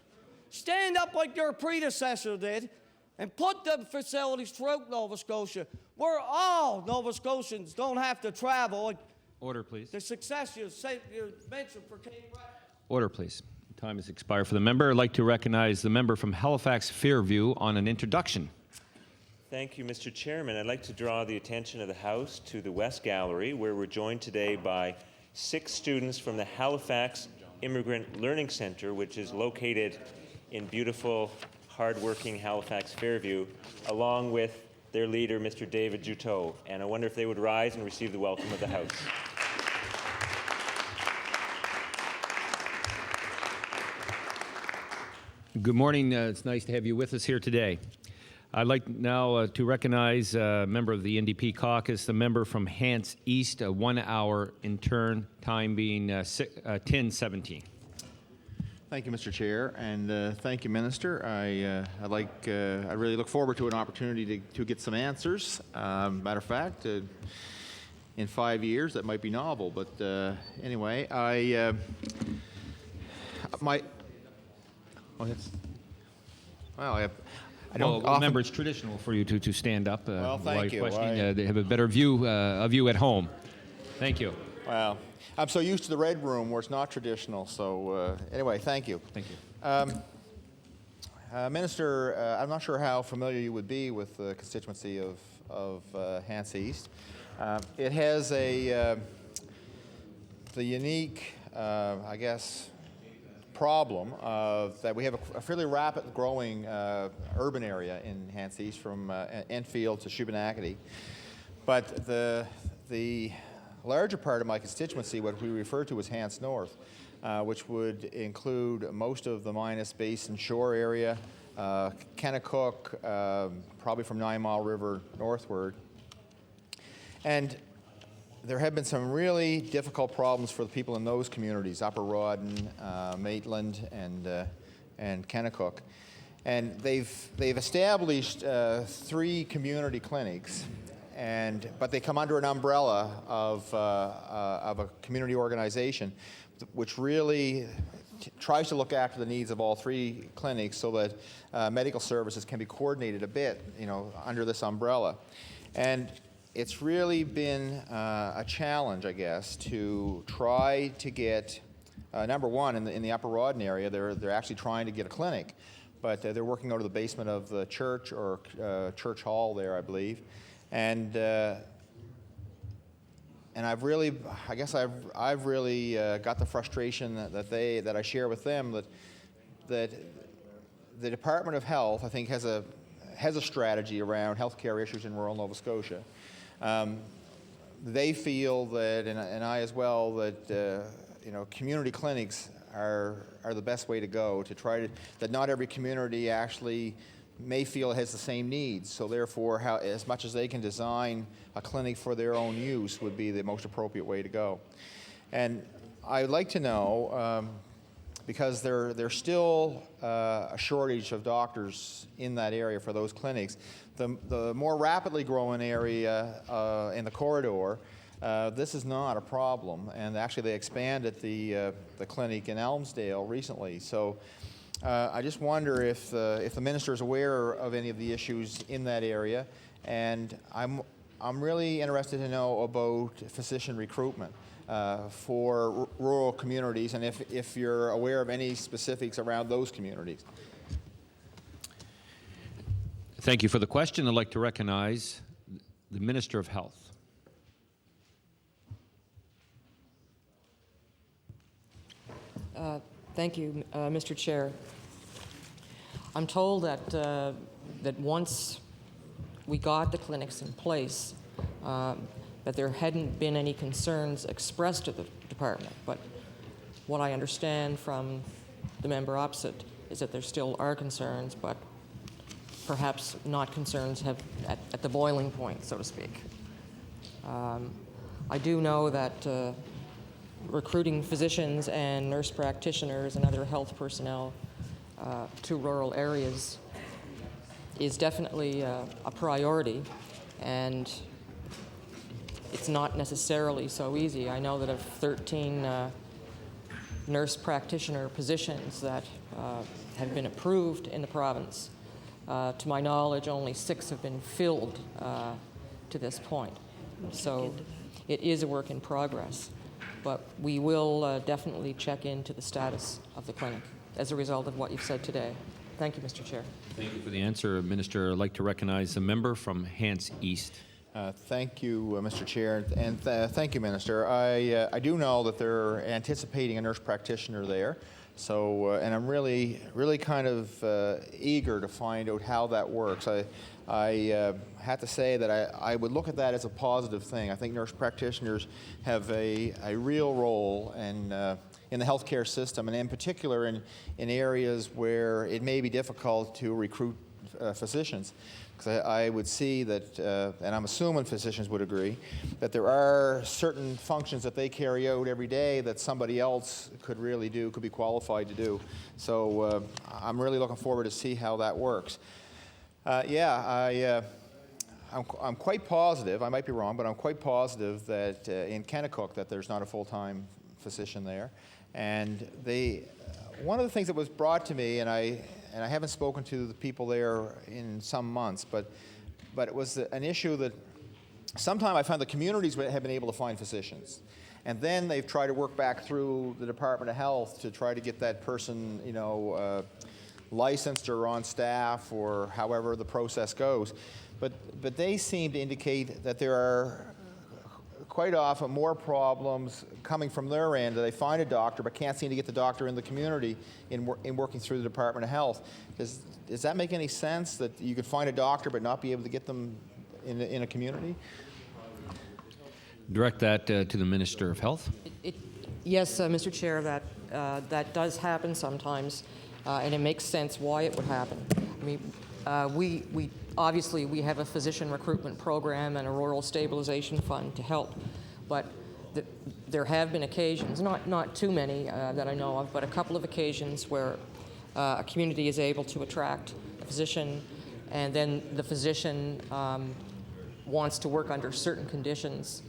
Speaker 13: Stand up like your predecessor did and put the facilities throughout Nova Scotia where all Nova Scotians don't have to travel.
Speaker 12: Order, please.
Speaker 13: The success you mentioned for Cape Breton.
Speaker 12: Order, please. Time has expired for the member. I'd like to recognize the member from Halifax Fairview on an introduction.
Speaker 14: Thank you, Mr. Chairman. I'd like to draw the attention of the House to the West Gallery, where we're joined today by 6 students from the Halifax Immigrant Learning Centre, which is located in beautiful, hard-working Halifax Fairview, along with their leader, Mr. David Juteau. And I wonder if they would rise and receive the welcome of the House.
Speaker 12: Good morning. It's nice to have you with us here today. I'd like now to recognize a member of the NDP caucus, the member from Hants East, a 1 hour in turn, time being 10:17.
Speaker 15: Thank you, Mr. Chair, and thank you, Minister. I really look forward to an opportunity to get some answers. Matter of fact, in 5 years, that might be novel, but anyway, I don't.
Speaker 12: Well, remember, it's traditional for you to stand up
Speaker 15: well,
Speaker 12: while
Speaker 15: thank
Speaker 12: you're
Speaker 15: you.
Speaker 12: questioning. They have a better view of you at home. Thank you.
Speaker 15: Well, I'm so used to the red room where it's not traditional. So anyway, thank you.
Speaker 12: Thank you.
Speaker 15: Minister, I'm not sure how familiar you would be with the constituency of Hants East. It has the unique, I guess, problem of that we have a fairly rapid growing urban area in Hants East from Enfield to Shubenacadie. But the larger part of my constituency, what we refer to as Hants North, which would include most of the Minas Basin shore area, Kennecook, probably from 9 Mile River northward. And there have been some really difficult problems for the people in those communities, Upper Rawdon, Maitland, and Kennecook. And they've established 3 community clinics, but they come under an umbrella of a community organization which really tries to look after the needs of all 3 clinics so that medical services can be coordinated a bit, under this umbrella. And it's really been a challenge, I guess, to try to get, number one, in the Upper Rawdon area, they're actually trying to get a clinic, but they're working out of the basement of the church or church hall there, I believe, and I've really, I guess I've really got the frustration that I share with them that the Department of Health, I think, has a strategy around healthcare issues in rural Nova Scotia. They feel that, and I as well, that community clinics are the best way to go to try to, that not every community actually may feel it has the same needs. So therefore, as much as they can design a clinic for their own use would be the most appropriate way to go. And I'd like to know, because there's still a shortage of doctors in that area for those clinics. The more rapidly growing area in the corridor, this is not a problem. And actually, they expanded the clinic in Elmsdale recently. So I just wonder if the minister is aware of any of the issues in that area. And I'm really interested to know about physician recruitment for rural communities, and if you're aware of any specifics around those communities.
Speaker 12: Thank you for the question. I'd like to recognize the Minister of Health.
Speaker 11: Thank you, Mr. Chair. I'm told that once we got the clinics in place, that there hadn't been any concerns expressed to the department. But what I understand from the member opposite is that there still are concerns, but perhaps not concerns at the boiling point, so to speak. I do know that recruiting physicians and nurse practitioners and other health personnel to rural areas is definitely a priority, and it's not necessarily so easy. I know that of 13 nurse practitioner positions that have been approved in the province, to my knowledge, only 6 have been filled to this point. So it is a work in progress, but we will definitely check into the status of the clinic as a result of what you've said today. Thank you, Mr. Chair.
Speaker 12: Thank you for the answer, Minister. I'd like to recognize a member from Hants East.
Speaker 15: Thank you, Mr. Chair, and thank you, Minister. I do know that they're anticipating a nurse practitioner there, so and I'm really kind of eager to find out how that works. I have to say that I would look at that as a positive thing. I think nurse practitioners have a real role in the healthcare system, and in particular in areas where it may be difficult to recruit physicians. Because I would see that, and I'm assuming physicians would agree, that there are certain functions that they carry out every day that somebody else could really do, could be qualified to do. So I'm really looking forward to see how that works. I'm quite positive, I might be wrong, but I'm quite positive that in Kennecook that there's not a full-time physician there. And one of the things that was brought to me, and I haven't spoken to the people there in some months, but it was an issue that sometimes I found the communities have been able to find physicians. And then they've tried to work back through the Department of Health to try to get that person, licensed or on staff or however the process goes. But they seem to indicate that there are quite often more problems coming from their end, that they find a doctor but can't seem to get the doctor in the community in working through the Department of Health. Does that make any sense, that you could find a doctor but not be able to get them in a community?
Speaker 12: Direct that to the Minister of Health.
Speaker 11: Yes, Mr. Chair, that does happen sometimes, and it makes sense why it would happen. I mean, we obviously we have a physician recruitment program and a rural stabilization fund to help, but there have been occasions, not too many that I know of, but a couple of occasions where a community is able to attract a physician, and then the physician wants to work under certain conditions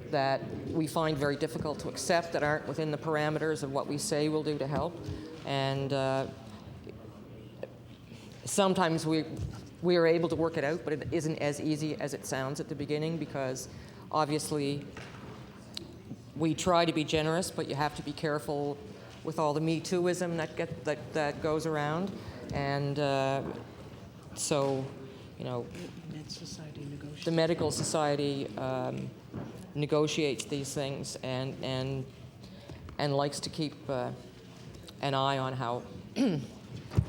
Speaker 11: that we find very difficult to accept, that aren't within the parameters of what we say we'll do to help. And sometimes we are able to work it out, but it isn't as easy as it sounds at the beginning, because obviously we try to be generous, but you have to be careful with all the Me Tooism that goes around. And so, the medical society negotiates these things and likes to keep an eye on how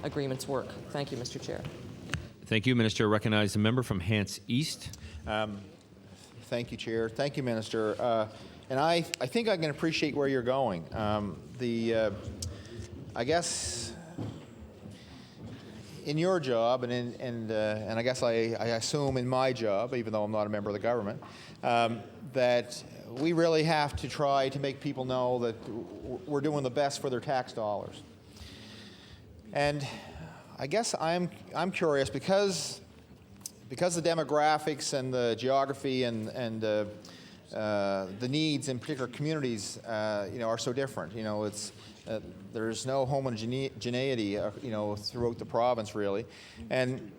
Speaker 11: agreements work. Thank you, Mr. Chair.
Speaker 12: Thank you, Minister. I recognize the member from Hants East.
Speaker 15: Thank you, Chair. Thank you, Minister. And I think I can appreciate where you're going. I guess in your job, and I guess I assume in my job, even though I'm not a member of the government, that we really have to try to make people know that we're doing the best for their tax dollars. And I guess I'm curious, because the demographics and the geography and the needs in particular communities, are so different. There's no homogeneity, throughout the province really. And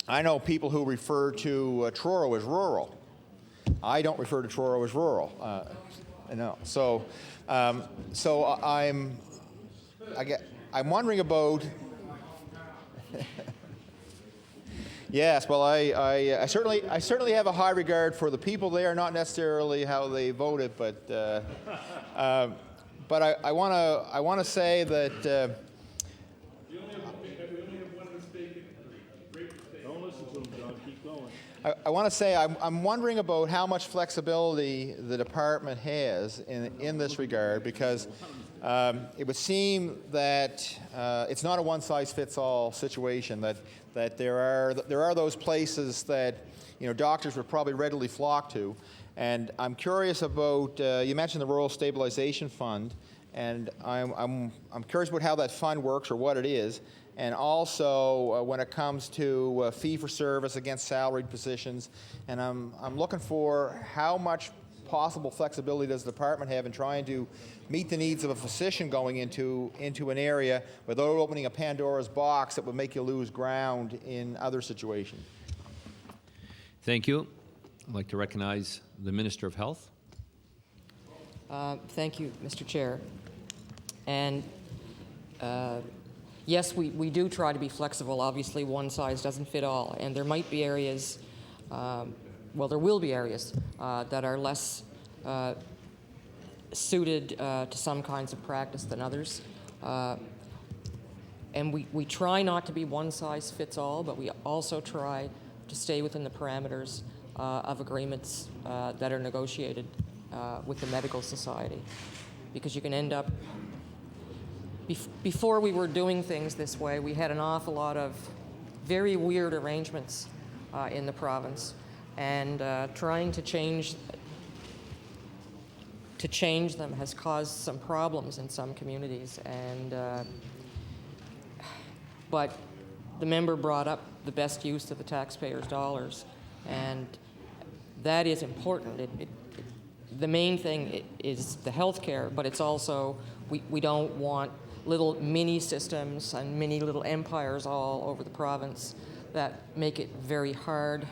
Speaker 15: I know people who refer to Truro as rural. I don't refer to Truro as rural. So I'm wondering about. Yes, well, I certainly have a high regard for the people there, not necessarily how they voted, but I want to say that. I want to say I'm wondering about how much flexibility the department has in this regard, because it would seem that it's not a one-size-fits-all situation. That there are those places that doctors would probably readily flock to, And I'm curious about, you mentioned the Rural Stabilization Fund, and I'm curious about how that fund works or what it is, and also when it comes to fee-for-service against salaried positions. And I'm looking for how much possible flexibility does the department have in trying to meet the needs of a physician going into an area without opening a Pandora's box that would make you lose ground in other situations?
Speaker 12: Thank you. I'd like to recognize the Minister of Health.
Speaker 11: Thank you, Mr. Chair. And yes, we do try to be flexible. Obviously, one size doesn't fit all. And there might be areas, well, there will be areas that are less suited to some kinds of practice than others. And we try not to be one size fits all, but we also try to stay within the parameters of agreements that are negotiated with the medical society. Because you can end up, before we were doing things this way, we had an awful lot of very weird arrangements in the province. And trying to change them has caused some problems in some communities. And but the member brought up the best use of the taxpayers' dollars, and that is important. The main thing is the health care, but it's also we don't want little mini systems and mini little empires all over the province that make it very hard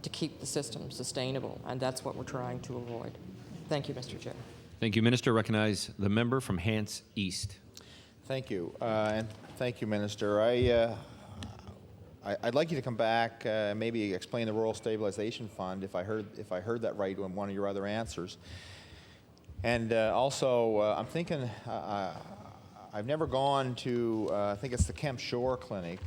Speaker 11: to keep the system sustainable, and that's what we're trying to avoid. Thank you, Mr. Chair.
Speaker 12: Thank you, Minister. Recognize the member from Hants East.
Speaker 15: Thank you, and thank you, Minister. I'd like you to come back and maybe explain the Rural Stabilization Fund, if I heard that right in one of your other answers. And also, I'm thinking, I've never gone to, I think it's the Kemp Shore Clinic,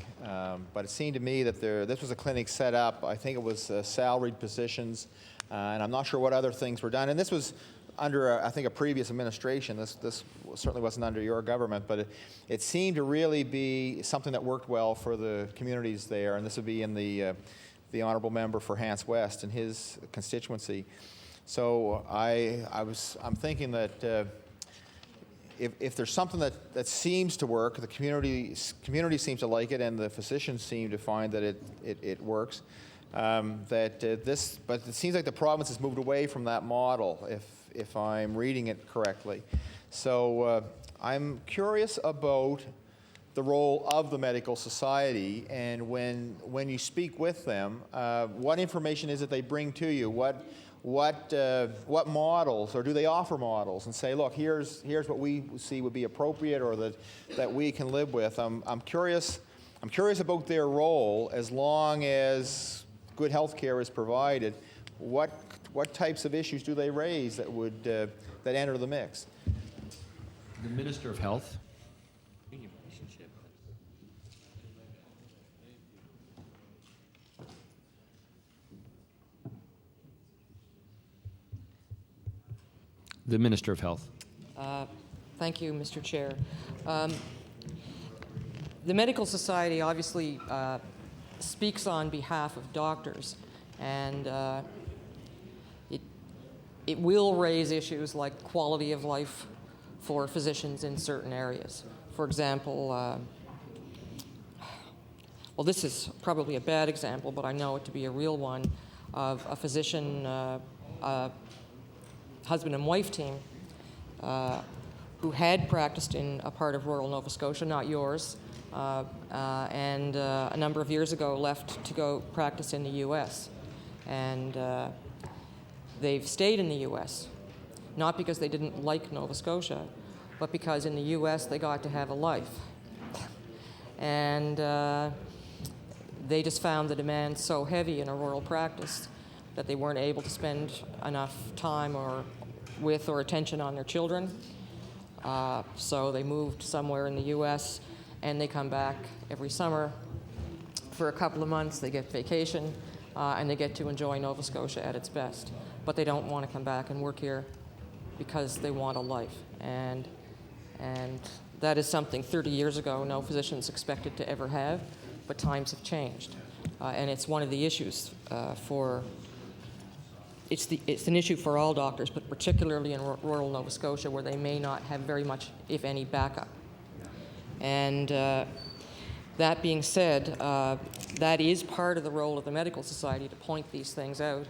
Speaker 15: but it seemed to me that this was a clinic set up, I think it was salaried positions, and I'm not sure what other things were done. And this was under, I think, a previous administration. This certainly wasn't under your government, but it seemed to really be something that worked well for the communities there, and this would be in the honourable member for Hants West and his constituency. So I'm thinking that if there's something that seems to work, the community seems to like it, and the physicians seem to find that it works, but it seems like the province has moved away from that model, if I'm reading it correctly. So I'm curious about the role of the medical society, and when you speak with them, what information is it they bring to you? What models, or do they offer models and say, look, here's what we see would be appropriate, or that we can live with? I'm curious about their role as long as good health care is provided. What types of issues do they raise that would that enter the mix?
Speaker 12: The Minister of Health. The Minister of Health.
Speaker 11: Thank you, Mr. Chair. The Medical Society obviously speaks on behalf of doctors, and it will raise issues like quality of life for physicians in certain areas. For example, well, this is probably a bad example, but I know it to be a real one, of a physician, husband and wife team who had practiced in a part of rural Nova Scotia, not yours, and a number of years ago left to go practice in the U.S. And they've stayed in the U.S., not because they didn't like Nova Scotia, but because in the U.S. they got to have a life. And they just found the demand so heavy in a rural practice that they weren't able to spend enough time or attention on their children. So they moved somewhere in the U.S., and they come back every summer for a couple of months. They get vacation, and they get to enjoy Nova Scotia at its best. But they don't want to come back and work here because they want a life. And that is something 30 years ago no physicians expected to ever have, but times have changed. And it's one of the issues for it's an issue for all doctors, but particularly in rural Nova Scotia, where they may not have very much, if any, backup. And that being said, that is part of the role of the Medical Society to point these things out,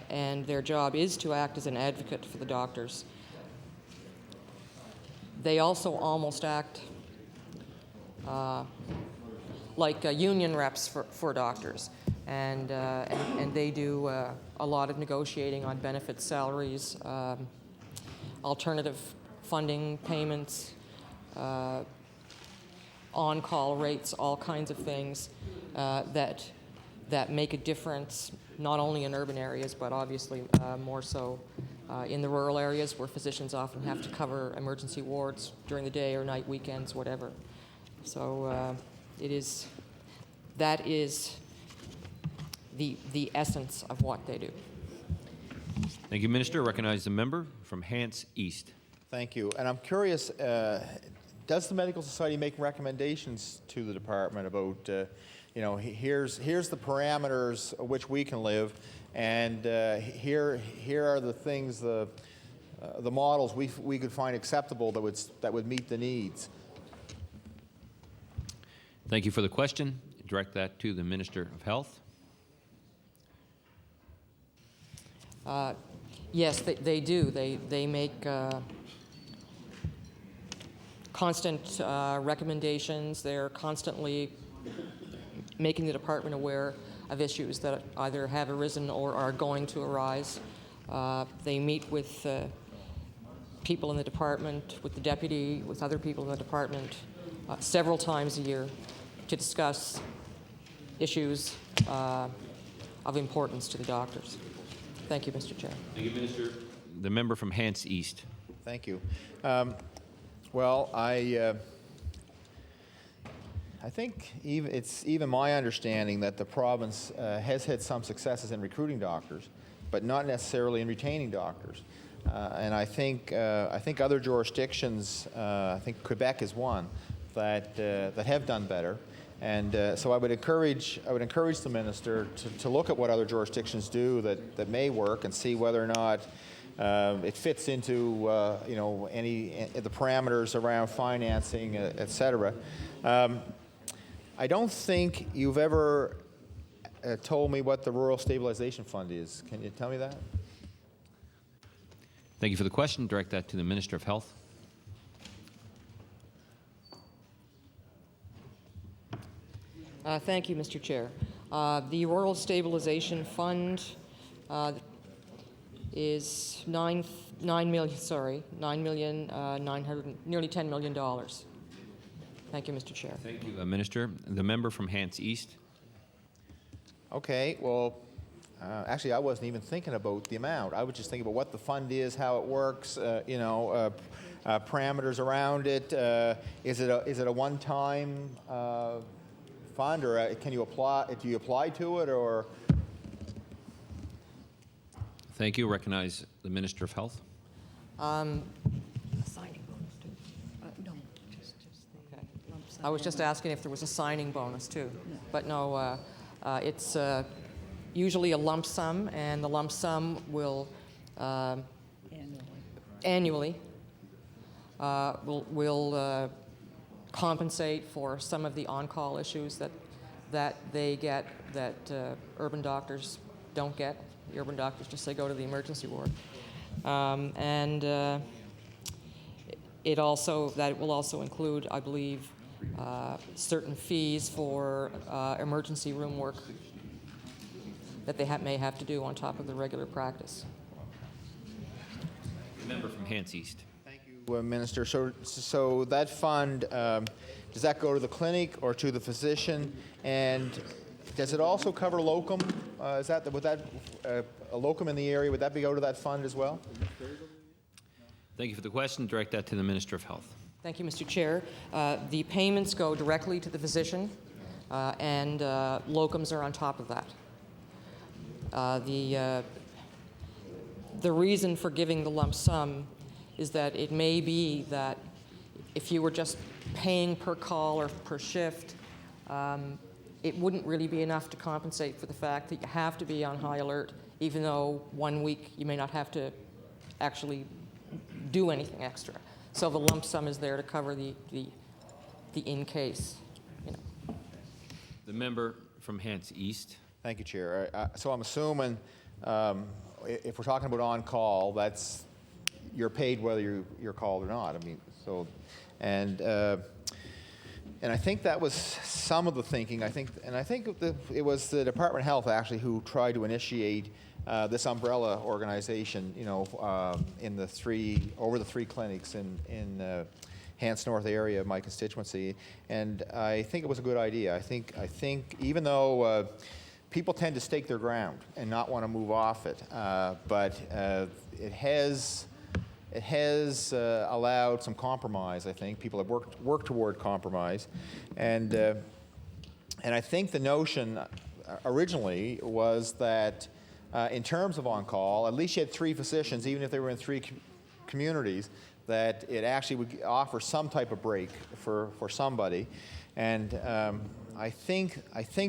Speaker 11: and their job is to act as an advocate for the doctors. They also almost act like union reps for doctors, and they do a lot of negotiating on benefits, salaries, alternative funding payments, on-call rates, all kinds of things that make a difference, not only in urban areas, but obviously more so in the rural areas where physicians often have to cover emergency wards during the day or night, weekends, whatever. So that is the essence of what they do.
Speaker 12: Thank you, Minister. I recognize the member from Hants East.
Speaker 15: Thank you. And I'm curious, does the Medical Society make recommendations to the department about, here's the parameters of which we can live, and here are the things, the models we could find acceptable that would meet the needs?
Speaker 12: Thank you for the question. Direct that to the Minister of Health.
Speaker 11: Yes, they do. They make constant recommendations. They're constantly making the department aware of issues that either have arisen or are going to arise. They meet with people in the department, with the deputy, with other people in the department several times a year to discuss issues of importance to the doctors. Thank you, Mr. Chair.
Speaker 12: Thank you, Minister. The member from Hants East.
Speaker 15: Thank you. Well, I think it's even my understanding that the province has had some successes in recruiting doctors, but not necessarily in retaining doctors. And I think other jurisdictions, I think Quebec is one, that have done better. And so I would encourage the minister to look at what other jurisdictions do that may work, and see whether or not it fits into the parameters around financing, et cetera. I don't think you've ever told me what the Rural Stabilization Fund is. Can you tell me that?
Speaker 12: Thank you for the question. Direct that to the Minister of Health.
Speaker 11: Thank you, Mr. Chair. The Rural Stabilization Fund is nearly $10 million. Thank you, Mr. Chair.
Speaker 12: Thank you, Minister. The member from Hants East.
Speaker 15: Okay, well, actually, I wasn't even thinking about the amount. I was just thinking about what the fund is, how it works, parameters around it. Is it a one-time fund, or can you apply? Do you apply to it, or?
Speaker 12: Thank you. Recognize the Minister of Health.
Speaker 11: Signing bonus too. No, just okay. I was just asking if there was a signing bonus too, but no. It's usually a lump sum, and the lump sum will annually will compensate for some of the on-call issues that they get that urban doctors don't get. The urban doctors just say go to the emergency ward, and it will also include, I believe, certain fees for emergency room work that they may have to do on top of the regular practice.
Speaker 12: The member from Hants East.
Speaker 15: Thank you, Minister. So that fund, does that go to the clinic or to the physician? And does it also cover locum? Would that a locum in the area? Would that go to that fund as well?
Speaker 12: Thank you for the question. Direct that to the Minister of Health.
Speaker 11: Thank you, Mr. Chair. The payments go directly to the physician, and locums are on top of that. The reason for giving the lump sum is that it may be that if you were just paying per call or per shift, it wouldn't really be enough to compensate for the fact that you have to be on high alert, even though 1 week you may not have to actually do anything extra. So the lump sum is there to cover the in case. You know.
Speaker 12: The member from Hants East.
Speaker 15: Thank you, Chair. So I'm assuming if we're talking about on-call, that's you're paid whether you're called or not. I mean, so and I think that was some of the thinking. I think it was the Department of Health actually who tried to initiate this umbrella organization. You know, in the over the three clinics in Hants North area of my constituency, and I think it was a good idea. I think even though people tend to stake their ground and not want to move off it, but it has allowed some compromise. I think people have worked toward compromise, and I think the notion originally was that in terms of on-call, at least you had 3 physicians, even if they were in 3 communities, that it actually would offer some type of break for somebody, and I think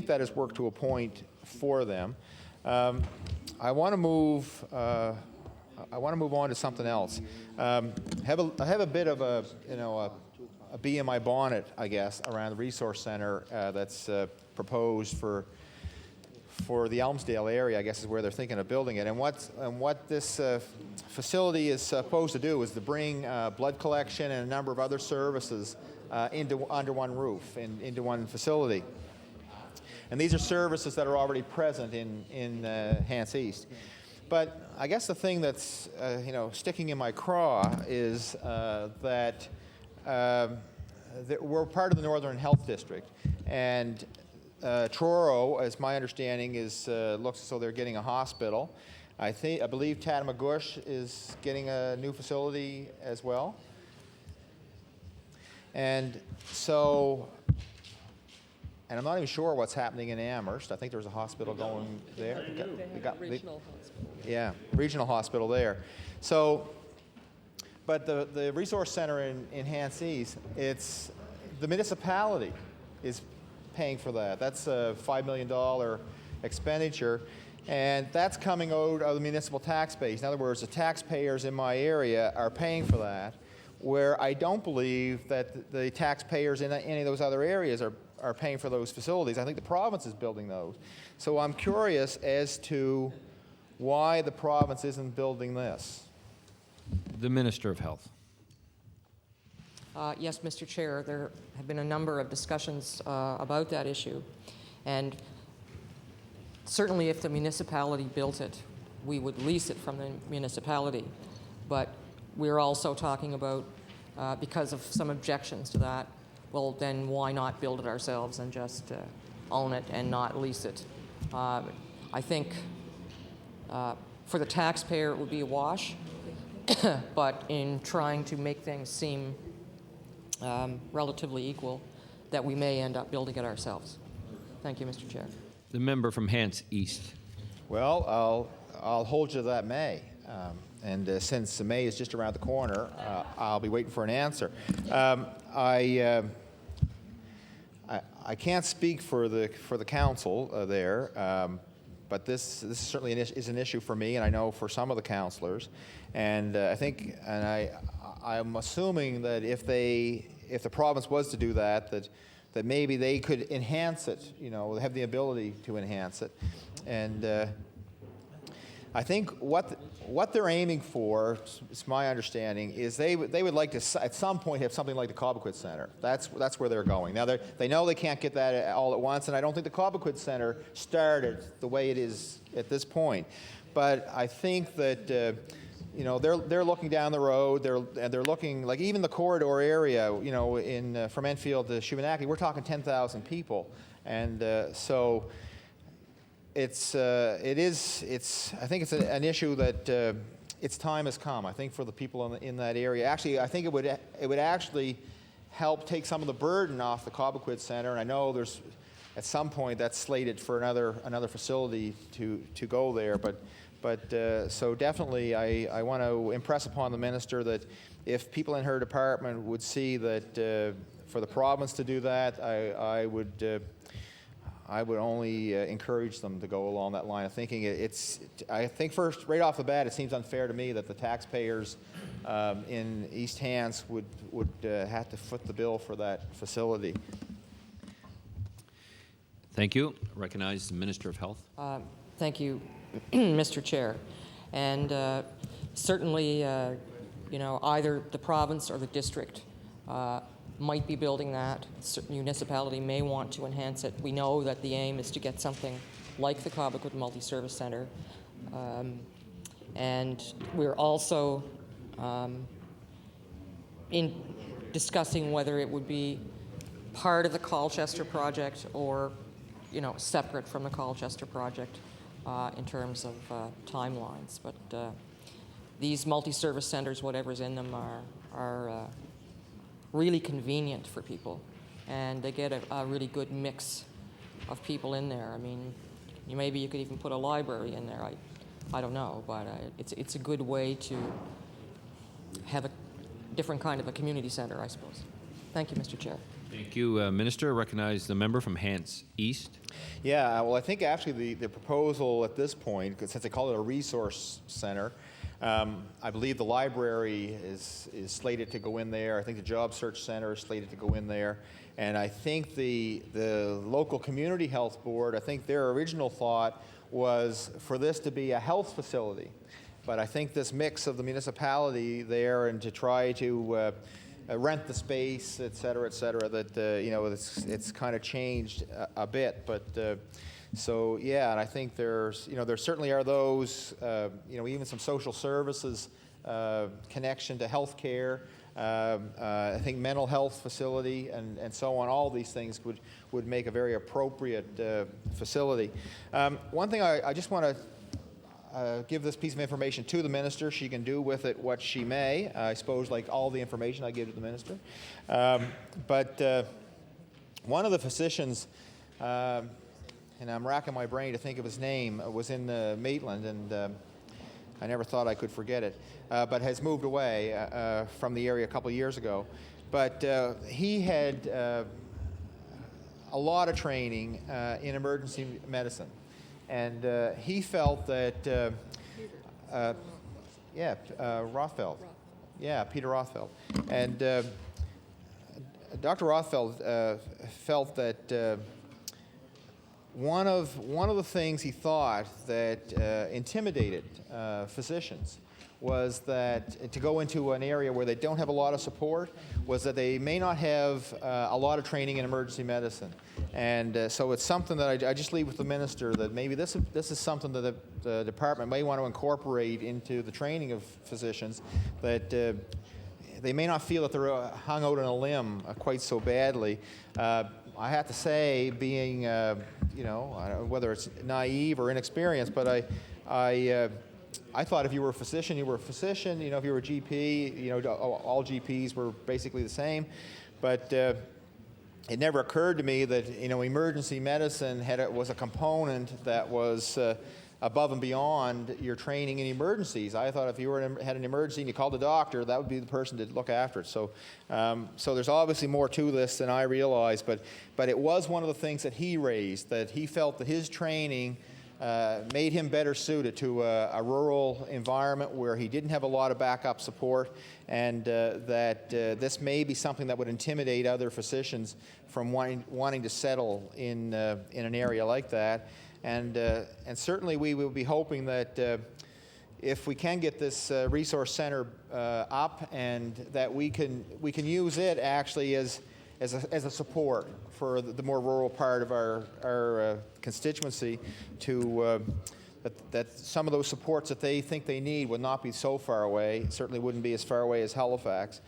Speaker 15: that has worked to a point for them. I want to move on to something else. I have a bit of a bee in my bonnet, I guess, around the resource center that's proposed for the Elmsdale area. I guess is where they're thinking of building it. And what this facility is supposed to do is to bring blood collection and a number of other services under one roof, into one facility. And these are services that are already present in Hants East. But I guess the thing that's sticking in my craw is that we're part of the Northern Health District, and Truro, as my understanding is, looks as though they're getting a hospital. I believe Tattamagush is getting a new facility as well, and so. And I'm not even sure what's happening in Amherst. I think there's a hospital going there.
Speaker 11: They have a regional hospital.
Speaker 15: Yeah, regional hospital there. So, but the resource center in Hants East, it's the municipality is paying for that. That's a $5 million expenditure, and that's coming out of the municipal tax base. In other words, the taxpayers in my area are paying for that, where I don't believe that the taxpayers in any of those other areas are paying for those facilities. I think the province is building those. So I'm curious as to why the province isn't building this.
Speaker 12: The Minister of Health.
Speaker 11: Yes, Mr. Chair, there have been a number of discussions about that issue. And certainly if the municipality built it, we would lease it from the municipality. But we're also talking about, because of some objections to that, well, then why not build it ourselves and just own it and not lease it? I think for the taxpayer it would be a wash, but in trying to make things seem relatively equal, that we may end up building it ourselves. Thank you, Mr. Chair.
Speaker 12: The member from Hants East.
Speaker 15: Well, I'll hold you to that May. And since May is just around the corner, I'll be waiting for an answer. I can't speak for the council there, but this certainly is an issue for me, and I know for some of the councillors. And I think, and I'm assuming that if the province was to do that, that maybe they could enhance it. They have the ability to enhance it, and. I think what they're aiming for, it's my understanding, is they would like to at some point have something like the Cobequid Centre. That's where they're going. Now they know they can't get that all at once, and I don't think the Cobequid Centre started the way it is at this point. But I think that they're looking down the road. They're looking like even the corridor area. From Enfield to Shubenacadie, we're talking 10,000 people, and so. I think it's an issue that its time has come. I think for the people in that area. Actually, I think it would actually help take some of the burden off the Cobequid Centre. And I know there's at some point that's slated for another facility to go there. But so definitely, I want to impress upon the minister that if people in her department would see that for the province to do that, I would only encourage them to go along that line of thinking. I think first, right off the bat, it seems unfair to me that the taxpayers in East Hants would have to foot the bill for that facility.
Speaker 12: Thank you. Recognize the Minister of Health.
Speaker 11: Thank you, Mr. Chair. And certainly, either the province or the district might be building that. Certain municipality may want to enhance it. We know that the aim is to get something like the Cobequid Multi-Service Centre. And we're also in discussing whether it would be part of the Colchester project or, separate from the Colchester project in terms of timelines. But these multi-service centers, whatever's in them, are really convenient for people, and they get a really good mix of people in there. I mean, maybe you could even put a library in there. I don't know, but it's a good way to have a different kind of a community center, I suppose. Thank you, Mr. Chair.
Speaker 12: Thank you, Minister. Recognize the member from Hants East.
Speaker 15: Yeah, well, I think actually the proposal at this point, since they call it a resource center, I believe the library is slated to go in there. I think the job search center is slated to go in there. And I think the local community health board, I think their original thought was for this to be a health facility. But I think this mix of the municipality there and to try to rent the space, et cetera, that it's kind of changed a bit. But so yeah, and I think there certainly are those even some social services connection to healthcare. I think mental health facility and so on. All these things would make a very appropriate facility. One thing I just want to give this piece of information to the minister. She can do with it what she may. I suppose like all the information I give to the minister. But one of the physicians, and I'm racking my brain to think of his name, was in Maitland, and I never thought I could forget it, but has moved away from the area a couple of years ago. But he had a lot of training in emergency medicine. And he felt that, Rothfeld. Yeah, Peter Rothfeld. And Dr. Rothfeld felt that one of the things he thought that intimidated physicians was that to go into an area where they don't have a lot of support was that they may not have a lot of training in emergency medicine. And so it's something that I just leave with the minister, that maybe this is something that the department may want to incorporate into the training of physicians, that they may not feel that they're hung out on a limb quite so badly. I have to say, being, whether it's naive or inexperienced, but I thought if you were a physician, you were a physician. If you were a GP, all GPs were basically the same. But it never occurred to me that emergency medicine was a component that was above and beyond your training in emergencies. I thought if you had an emergency and you called the doctor, that would be the person to look after it. So, so there's obviously more to this than I realized. But it was one of the things that he raised, that he felt that his training made him better suited to a rural environment where he didn't have a lot of backup support, and that this may be something that would intimidate other physicians from wanting to settle in an area like that. And certainly we will be hoping that if we can get this resource center up, and that we can use it actually as a support for the more rural part of our constituency, to that some of those supports that they think they need would not be so far away. It certainly wouldn't be as far away as Halifax.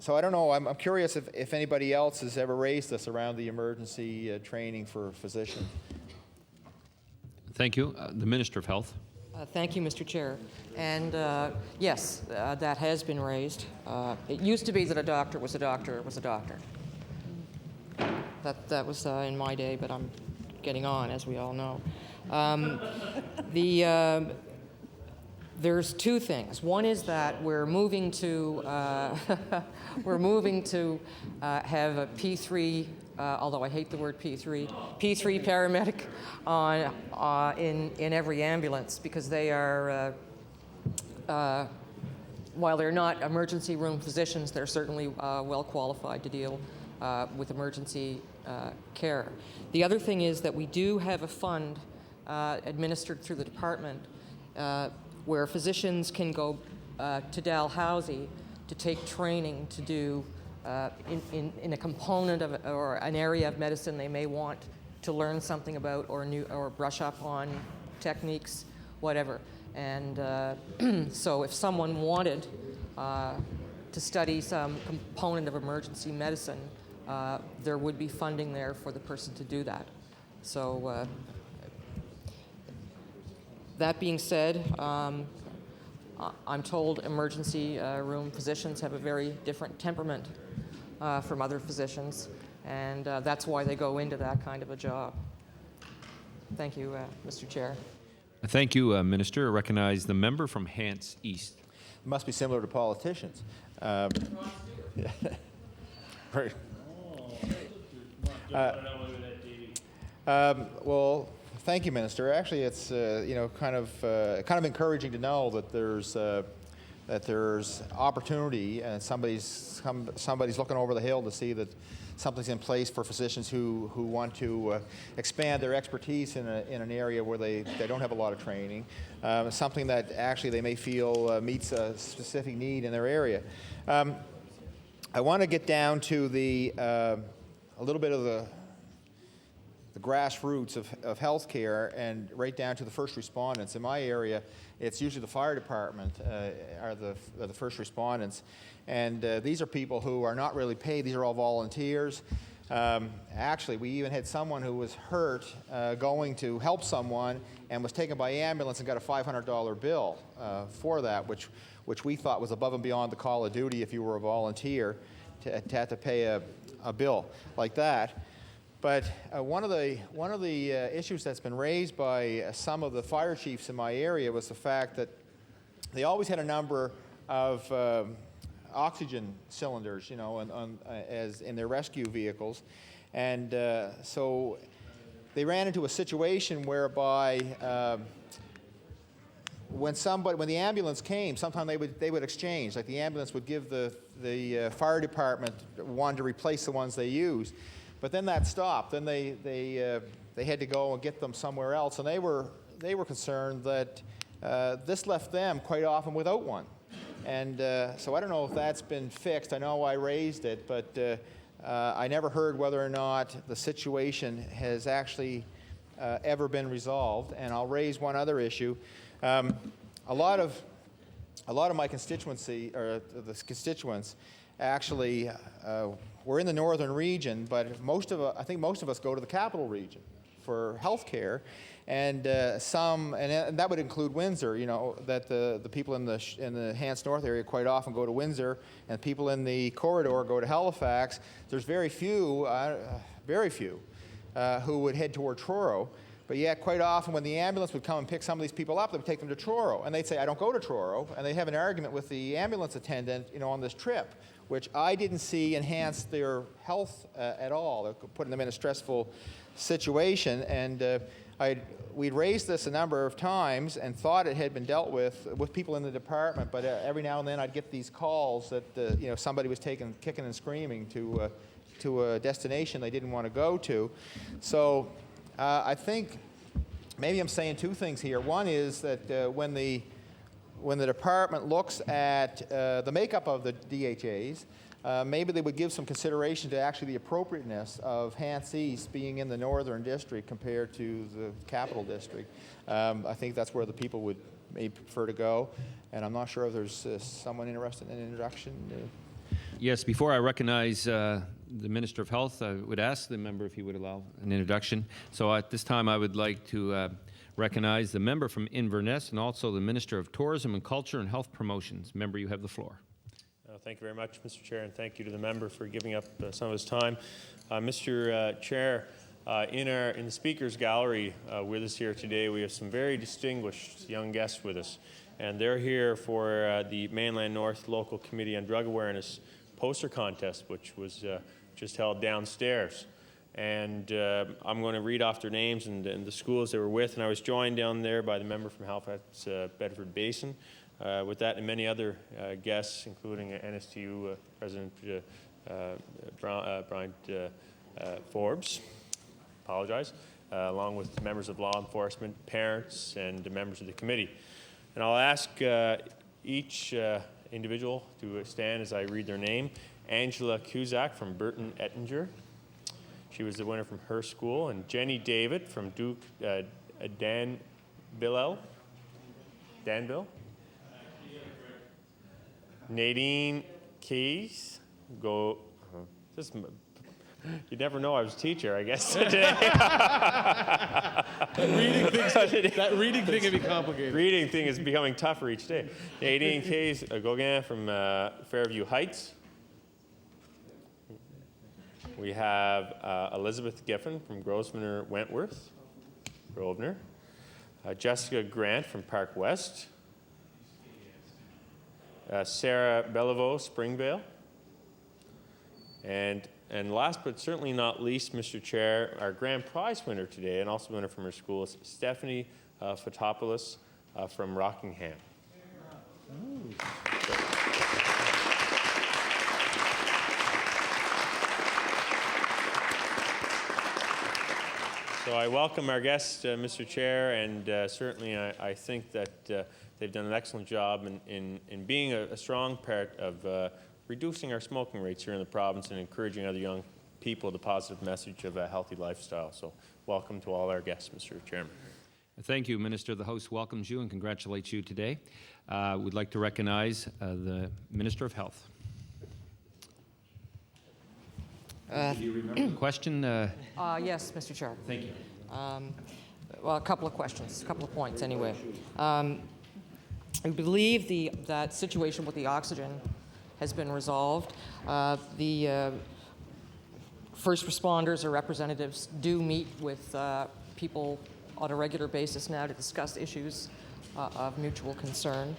Speaker 15: So I don't know. I'm curious if anybody else has ever raised this around the emergency training for physicians.
Speaker 12: Thank you. The Minister of Health.
Speaker 11: Thank you, Mr. Chair. And yes, that has been raised. It used to be that a doctor was a doctor was a doctor. That was in my day, but I'm getting on, as we all know. The There's two things. One is that we're moving to we're moving to have a P3, although I hate the word P3 paramedic on in every ambulance, because they are while they're not emergency room physicians, they're certainly well qualified to deal with emergency care. The other thing is that we do have a fund administered through the department where physicians can go to Dalhousie to take training to do in a component of or an area of medicine they may want to learn something about or brush up on techniques, whatever. And so if someone wanted to study some component of emergency medicine, there would be funding there for the person to do that. So that being said, I'm told emergency room physicians have a very different temperament from other physicians, and that's why they go into that kind of a job. Thank you, Mr. Chair.
Speaker 12: Thank you, Minister. I recognize the member from Hants East.
Speaker 15: It must be similar to politicians. Right. Well, thank you, Minister. Actually, it's kind of encouraging to know that there's opportunity, and somebody's looking over the hill to see that something's in place for physicians who want to expand their expertise in an area where they don't have a lot of training, something that actually they may feel meets a specific need in their area. I want to get down to a little bit of the grassroots of healthcare, and right down to the first respondents. In my area, it's usually the fire department are the first respondents, and these are people who are not really paid. These are all volunteers. Actually, we even had someone who was hurt going to help someone and was taken by ambulance and got a $500 bill for that, which we thought was above and beyond the call of duty if you were a volunteer to have to pay a bill like that. But one of the issues that's been raised by some of the fire chiefs in my area was the fact that they always had a number of oxygen cylinders, as in their rescue vehicles, and so they ran into a situation whereby when the ambulance came, sometimes they would exchange. Like the ambulance would give the fire department one to replace the ones they used. But then that stopped. Then they had to go and get them somewhere else, and they were concerned that this left them quite often without one. And so I don't know if that's been fixed. I know I raised it, but I never heard whether or not the situation has actually ever been resolved. And I'll raise one other issue. A lot of my constituency, or the constituents, actually. We're in the northern region, but I think most of us go to the capital region for health care, and that would include Windsor. That the people in the Hants North area quite often go to Windsor, and people in the corridor go to Halifax. There's very few who would head toward Truro. But yet, quite often, when the ambulance would come and pick some of these people up, they would take them to Truro, and they'd say, "I don't go to Truro," and they'd have an argument with the ambulance attendant, on this trip, which I didn't see enhanced their health at all. They're putting them in a stressful situation, and we'd raised this a number of times and thought it had been dealt with people in the department, but every now and then I'd get these calls that somebody was kicking and screaming to a destination they didn't want to go to. So I think maybe I'm saying two things here. One is that when the department looks at the makeup of the DHAs, maybe they would give some consideration to actually the appropriateness of Hants East being in the northern district compared to the capital district. I think that's where the people would maybe prefer to go, and I'm not sure if there's someone interested in an introduction.
Speaker 12: Yes, before I recognize the Minister of Health, I would ask the member if he would allow an introduction. So at this time, I would like to recognize the member from Inverness and also the Minister of Tourism and Culture and Health Promotions. Member, you have the floor.
Speaker 3: Thank you very much, Mr. Chair, and thank you to the member for giving up some of his time. Mr. Chair, in the Speaker's Gallery with us here today, we have some very distinguished young guests with us. and they're here for the Mainland North Local Committee on Drug Awareness poster contest, which was just held downstairs. And I'm going to read off their names and the schools they were with. And I was joined down there by the member from Halifax Bedford Basin, with that and many other guests, including NSTU President Brian Forbes, apologize, along with members of law enforcement, parents, and members of the committee. And I'll ask each individual to stand as I read their name. Angela Cusack from Burton Ettinger. She was the winner from her school. And Jenny David from Duke Danville. Nadine Keys. You never know I was a teacher, I guess, today.
Speaker 8: That reading thing can be complicated.
Speaker 3: Reading thing is becoming tougher each day. Nadine Keys Gauguin from Fairview Heights. We have Elizabeth Giffen from Grosvenor Wentworth, Grosvenor. Jessica Grant from Park West. Sarah Bellevaux, Springvale. And last but certainly not least, Mr. Chair, our grand prize winner today, and also winner from her school, is Stephanie Fotopoulos from Rockingham. So I welcome our guests, Mr. Chair, and certainly I think that they've done an excellent job in being a strong part of reducing our smoking rates here in the province and encouraging other young people the positive message of a healthy lifestyle. So welcome to all our guests, Mr. Chairman.
Speaker 12: Thank you, Minister. The House welcomes you and congratulates you today. We'd like to recognize the Minister of Health. Do you remember the question?
Speaker 11: Yes, Mr. Chair.
Speaker 12: Thank you.
Speaker 11: Well, a couple of questions, a couple of points anyway. I believe that situation with the oxygen has been resolved. The first responders or representatives do meet with people on a regular basis now to discuss issues of mutual concern.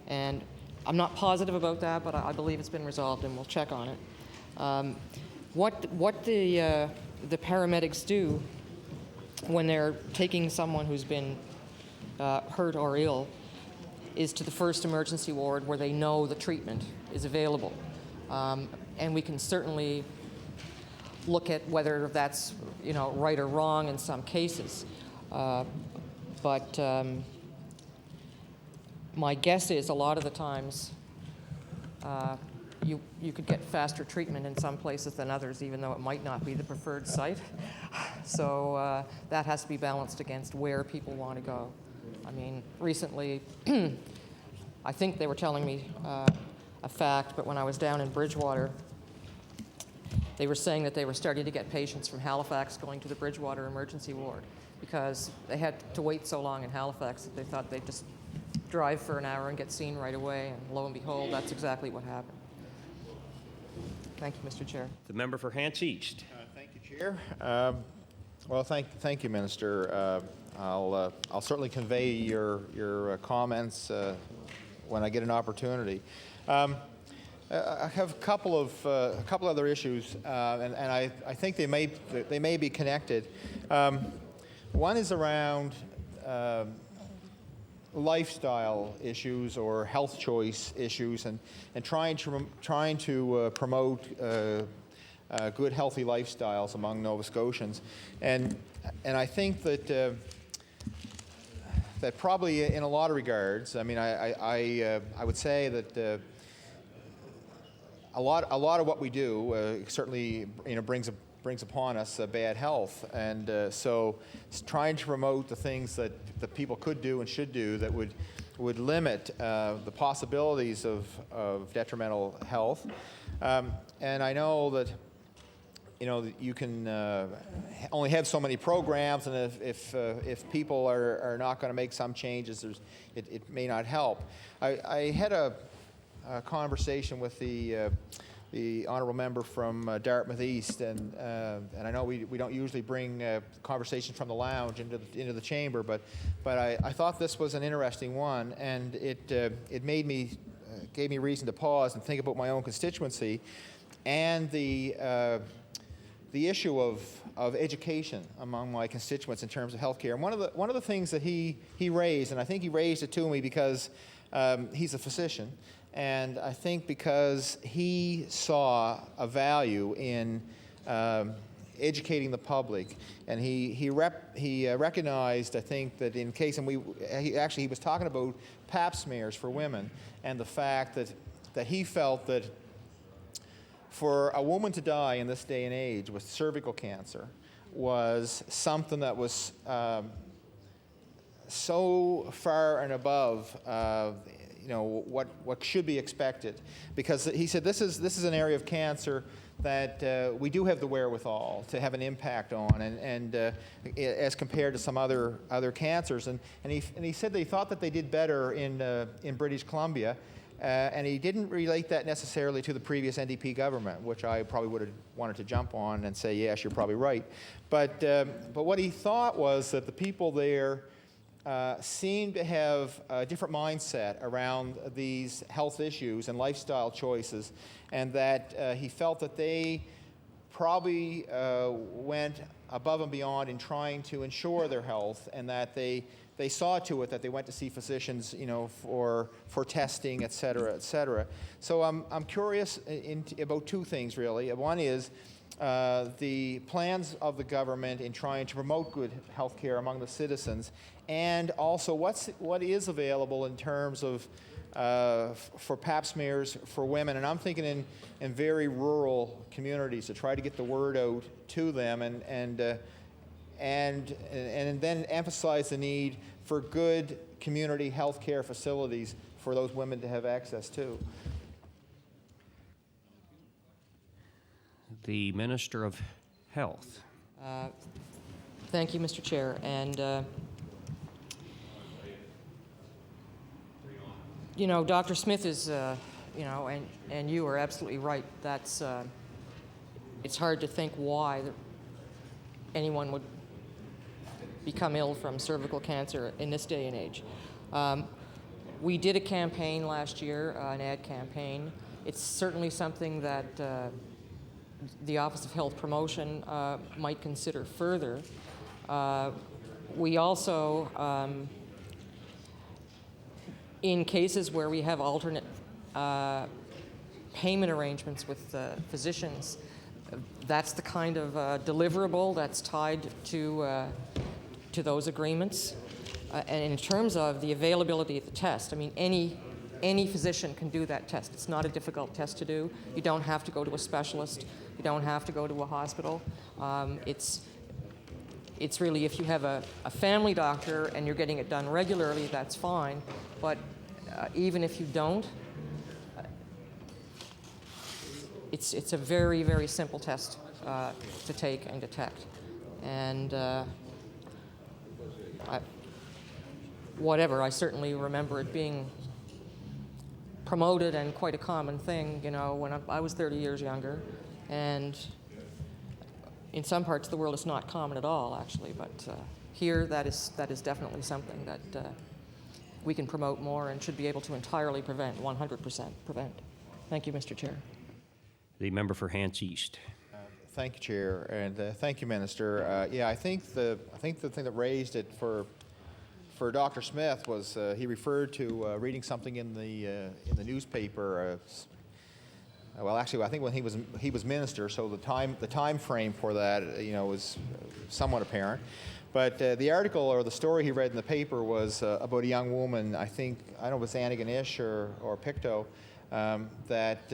Speaker 11: And I'm not positive about that, but I believe it's been resolved and we'll check on it. What the paramedics do when they're taking someone who's been hurt or ill is to the first emergency ward where they know the treatment is available. And we can certainly look at whether that's right or wrong in some cases. But my guess is a lot of the times you could get faster treatment in some places than others, even though it might not be the preferred site. So that has to be balanced against where people want to go. I mean, recently, I think they were telling me a fact, but when I was down in Bridgewater, they were saying that they were starting to get patients from Halifax going to the Bridgewater emergency ward because they had to wait so long in Halifax that they thought they'd just drive for an hour and get seen right away, and lo and behold, that's exactly what happened. Thank you, Mr. Chair.
Speaker 7: The member for Hants East.
Speaker 15: Thank you, Chair. Well, thank you, Minister. I'll certainly convey your comments when I get an opportunity. I have a couple other issues, and I think they may be connected. One is around lifestyle issues or health choice issues, and trying to promote good, healthy lifestyles among Nova Scotians, and I think that that probably in a lot of regards, I mean, I would say that a lot of what we do certainly brings upon us bad health, and so trying to promote the things that people could do and should do that would limit the possibilities of detrimental health. And I know that you can only have so many programs, and if people are not going to make some changes, it may not help. I had a conversation with the the honourable member from Dartmouth East, and I know we don't usually bring conversations from the lounge into the chamber, but I thought this was an interesting one, and it gave me reason to pause and think about my own constituency and the issue of education among my constituents in terms of healthcare. And one of the things that he raised, and I think he raised it to me because he's a physician, and I think because he saw a value in educating the public, and he recognized, I think, that in case, and he was talking about pap smears for women, and the fact that he felt that for a woman to die in this day and age with cervical cancer was something that was so far and above what should be expected, because he said this is an area of cancer that we do have the wherewithal to have an impact on, and as compared to some other cancers, and he said they thought that they did better in British Columbia, and he didn't relate that necessarily to the previous NDP government, which I probably would have wanted to jump on and say, yes, you're probably right, but what he thought was that the people there seemed to have a different mindset around these health issues and lifestyle choices, and that he felt that they probably went above and beyond in trying to ensure their health, and that they saw to it that they went to see physicians, for testing, et cetera, et cetera. So I'm curious about two things, really. One is the plans of the government in trying to promote good health care among the citizens, and also what is available in terms of for pap smears for women. And I'm thinking in very rural communities to try to get the word out to them, and then emphasize the need for good community health care facilities for those women to have access to.
Speaker 7: The Minister of Health.
Speaker 11: Thank you, Mr. Chair. And, Dr. Smith is, and you are absolutely right. That's, it's hard to think why anyone would become ill from cervical cancer in this day and age. We did a campaign last year, an ad campaign. It's certainly something that the Office of Health Promotion might consider further. We also, in cases where we have alternate payment arrangements with physicians, that's the kind of deliverable that's tied to those agreements. And in terms of the availability of the test, I mean, any physician can do that test. It's not a difficult test to do. You don't have to go to a specialist. You don't have to go to a hospital. It's really, if you have a family doctor and you're getting it done regularly, that's fine. But even if you don't, it's a very, very simple test to take and detect. And I certainly remember it being promoted and quite a common thing, when I was 30 years younger. And in some parts of the world, it's not common at all, actually. But here, that is definitely something that we can promote more and should be able to entirely prevent, 100% prevent. Thank you, Mr. Chair.
Speaker 7: The member for Hants East.
Speaker 15: Thank you, Chair, and thank you, Minister. I think the thing that raised it for Dr. Smith was he referred to reading something in the newspaper. Well, actually, I think when he was minister, so the time frame for that was somewhat apparent. But the article or the story he read in the paper was about a young woman. I don't know if it was Antigonish or Pictou, that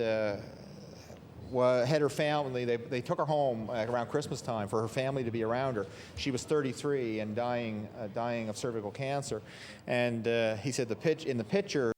Speaker 15: had her family. They took her home around Christmas time for her family to be around her. She was 33 and dying of cervical cancer. And he said in the picture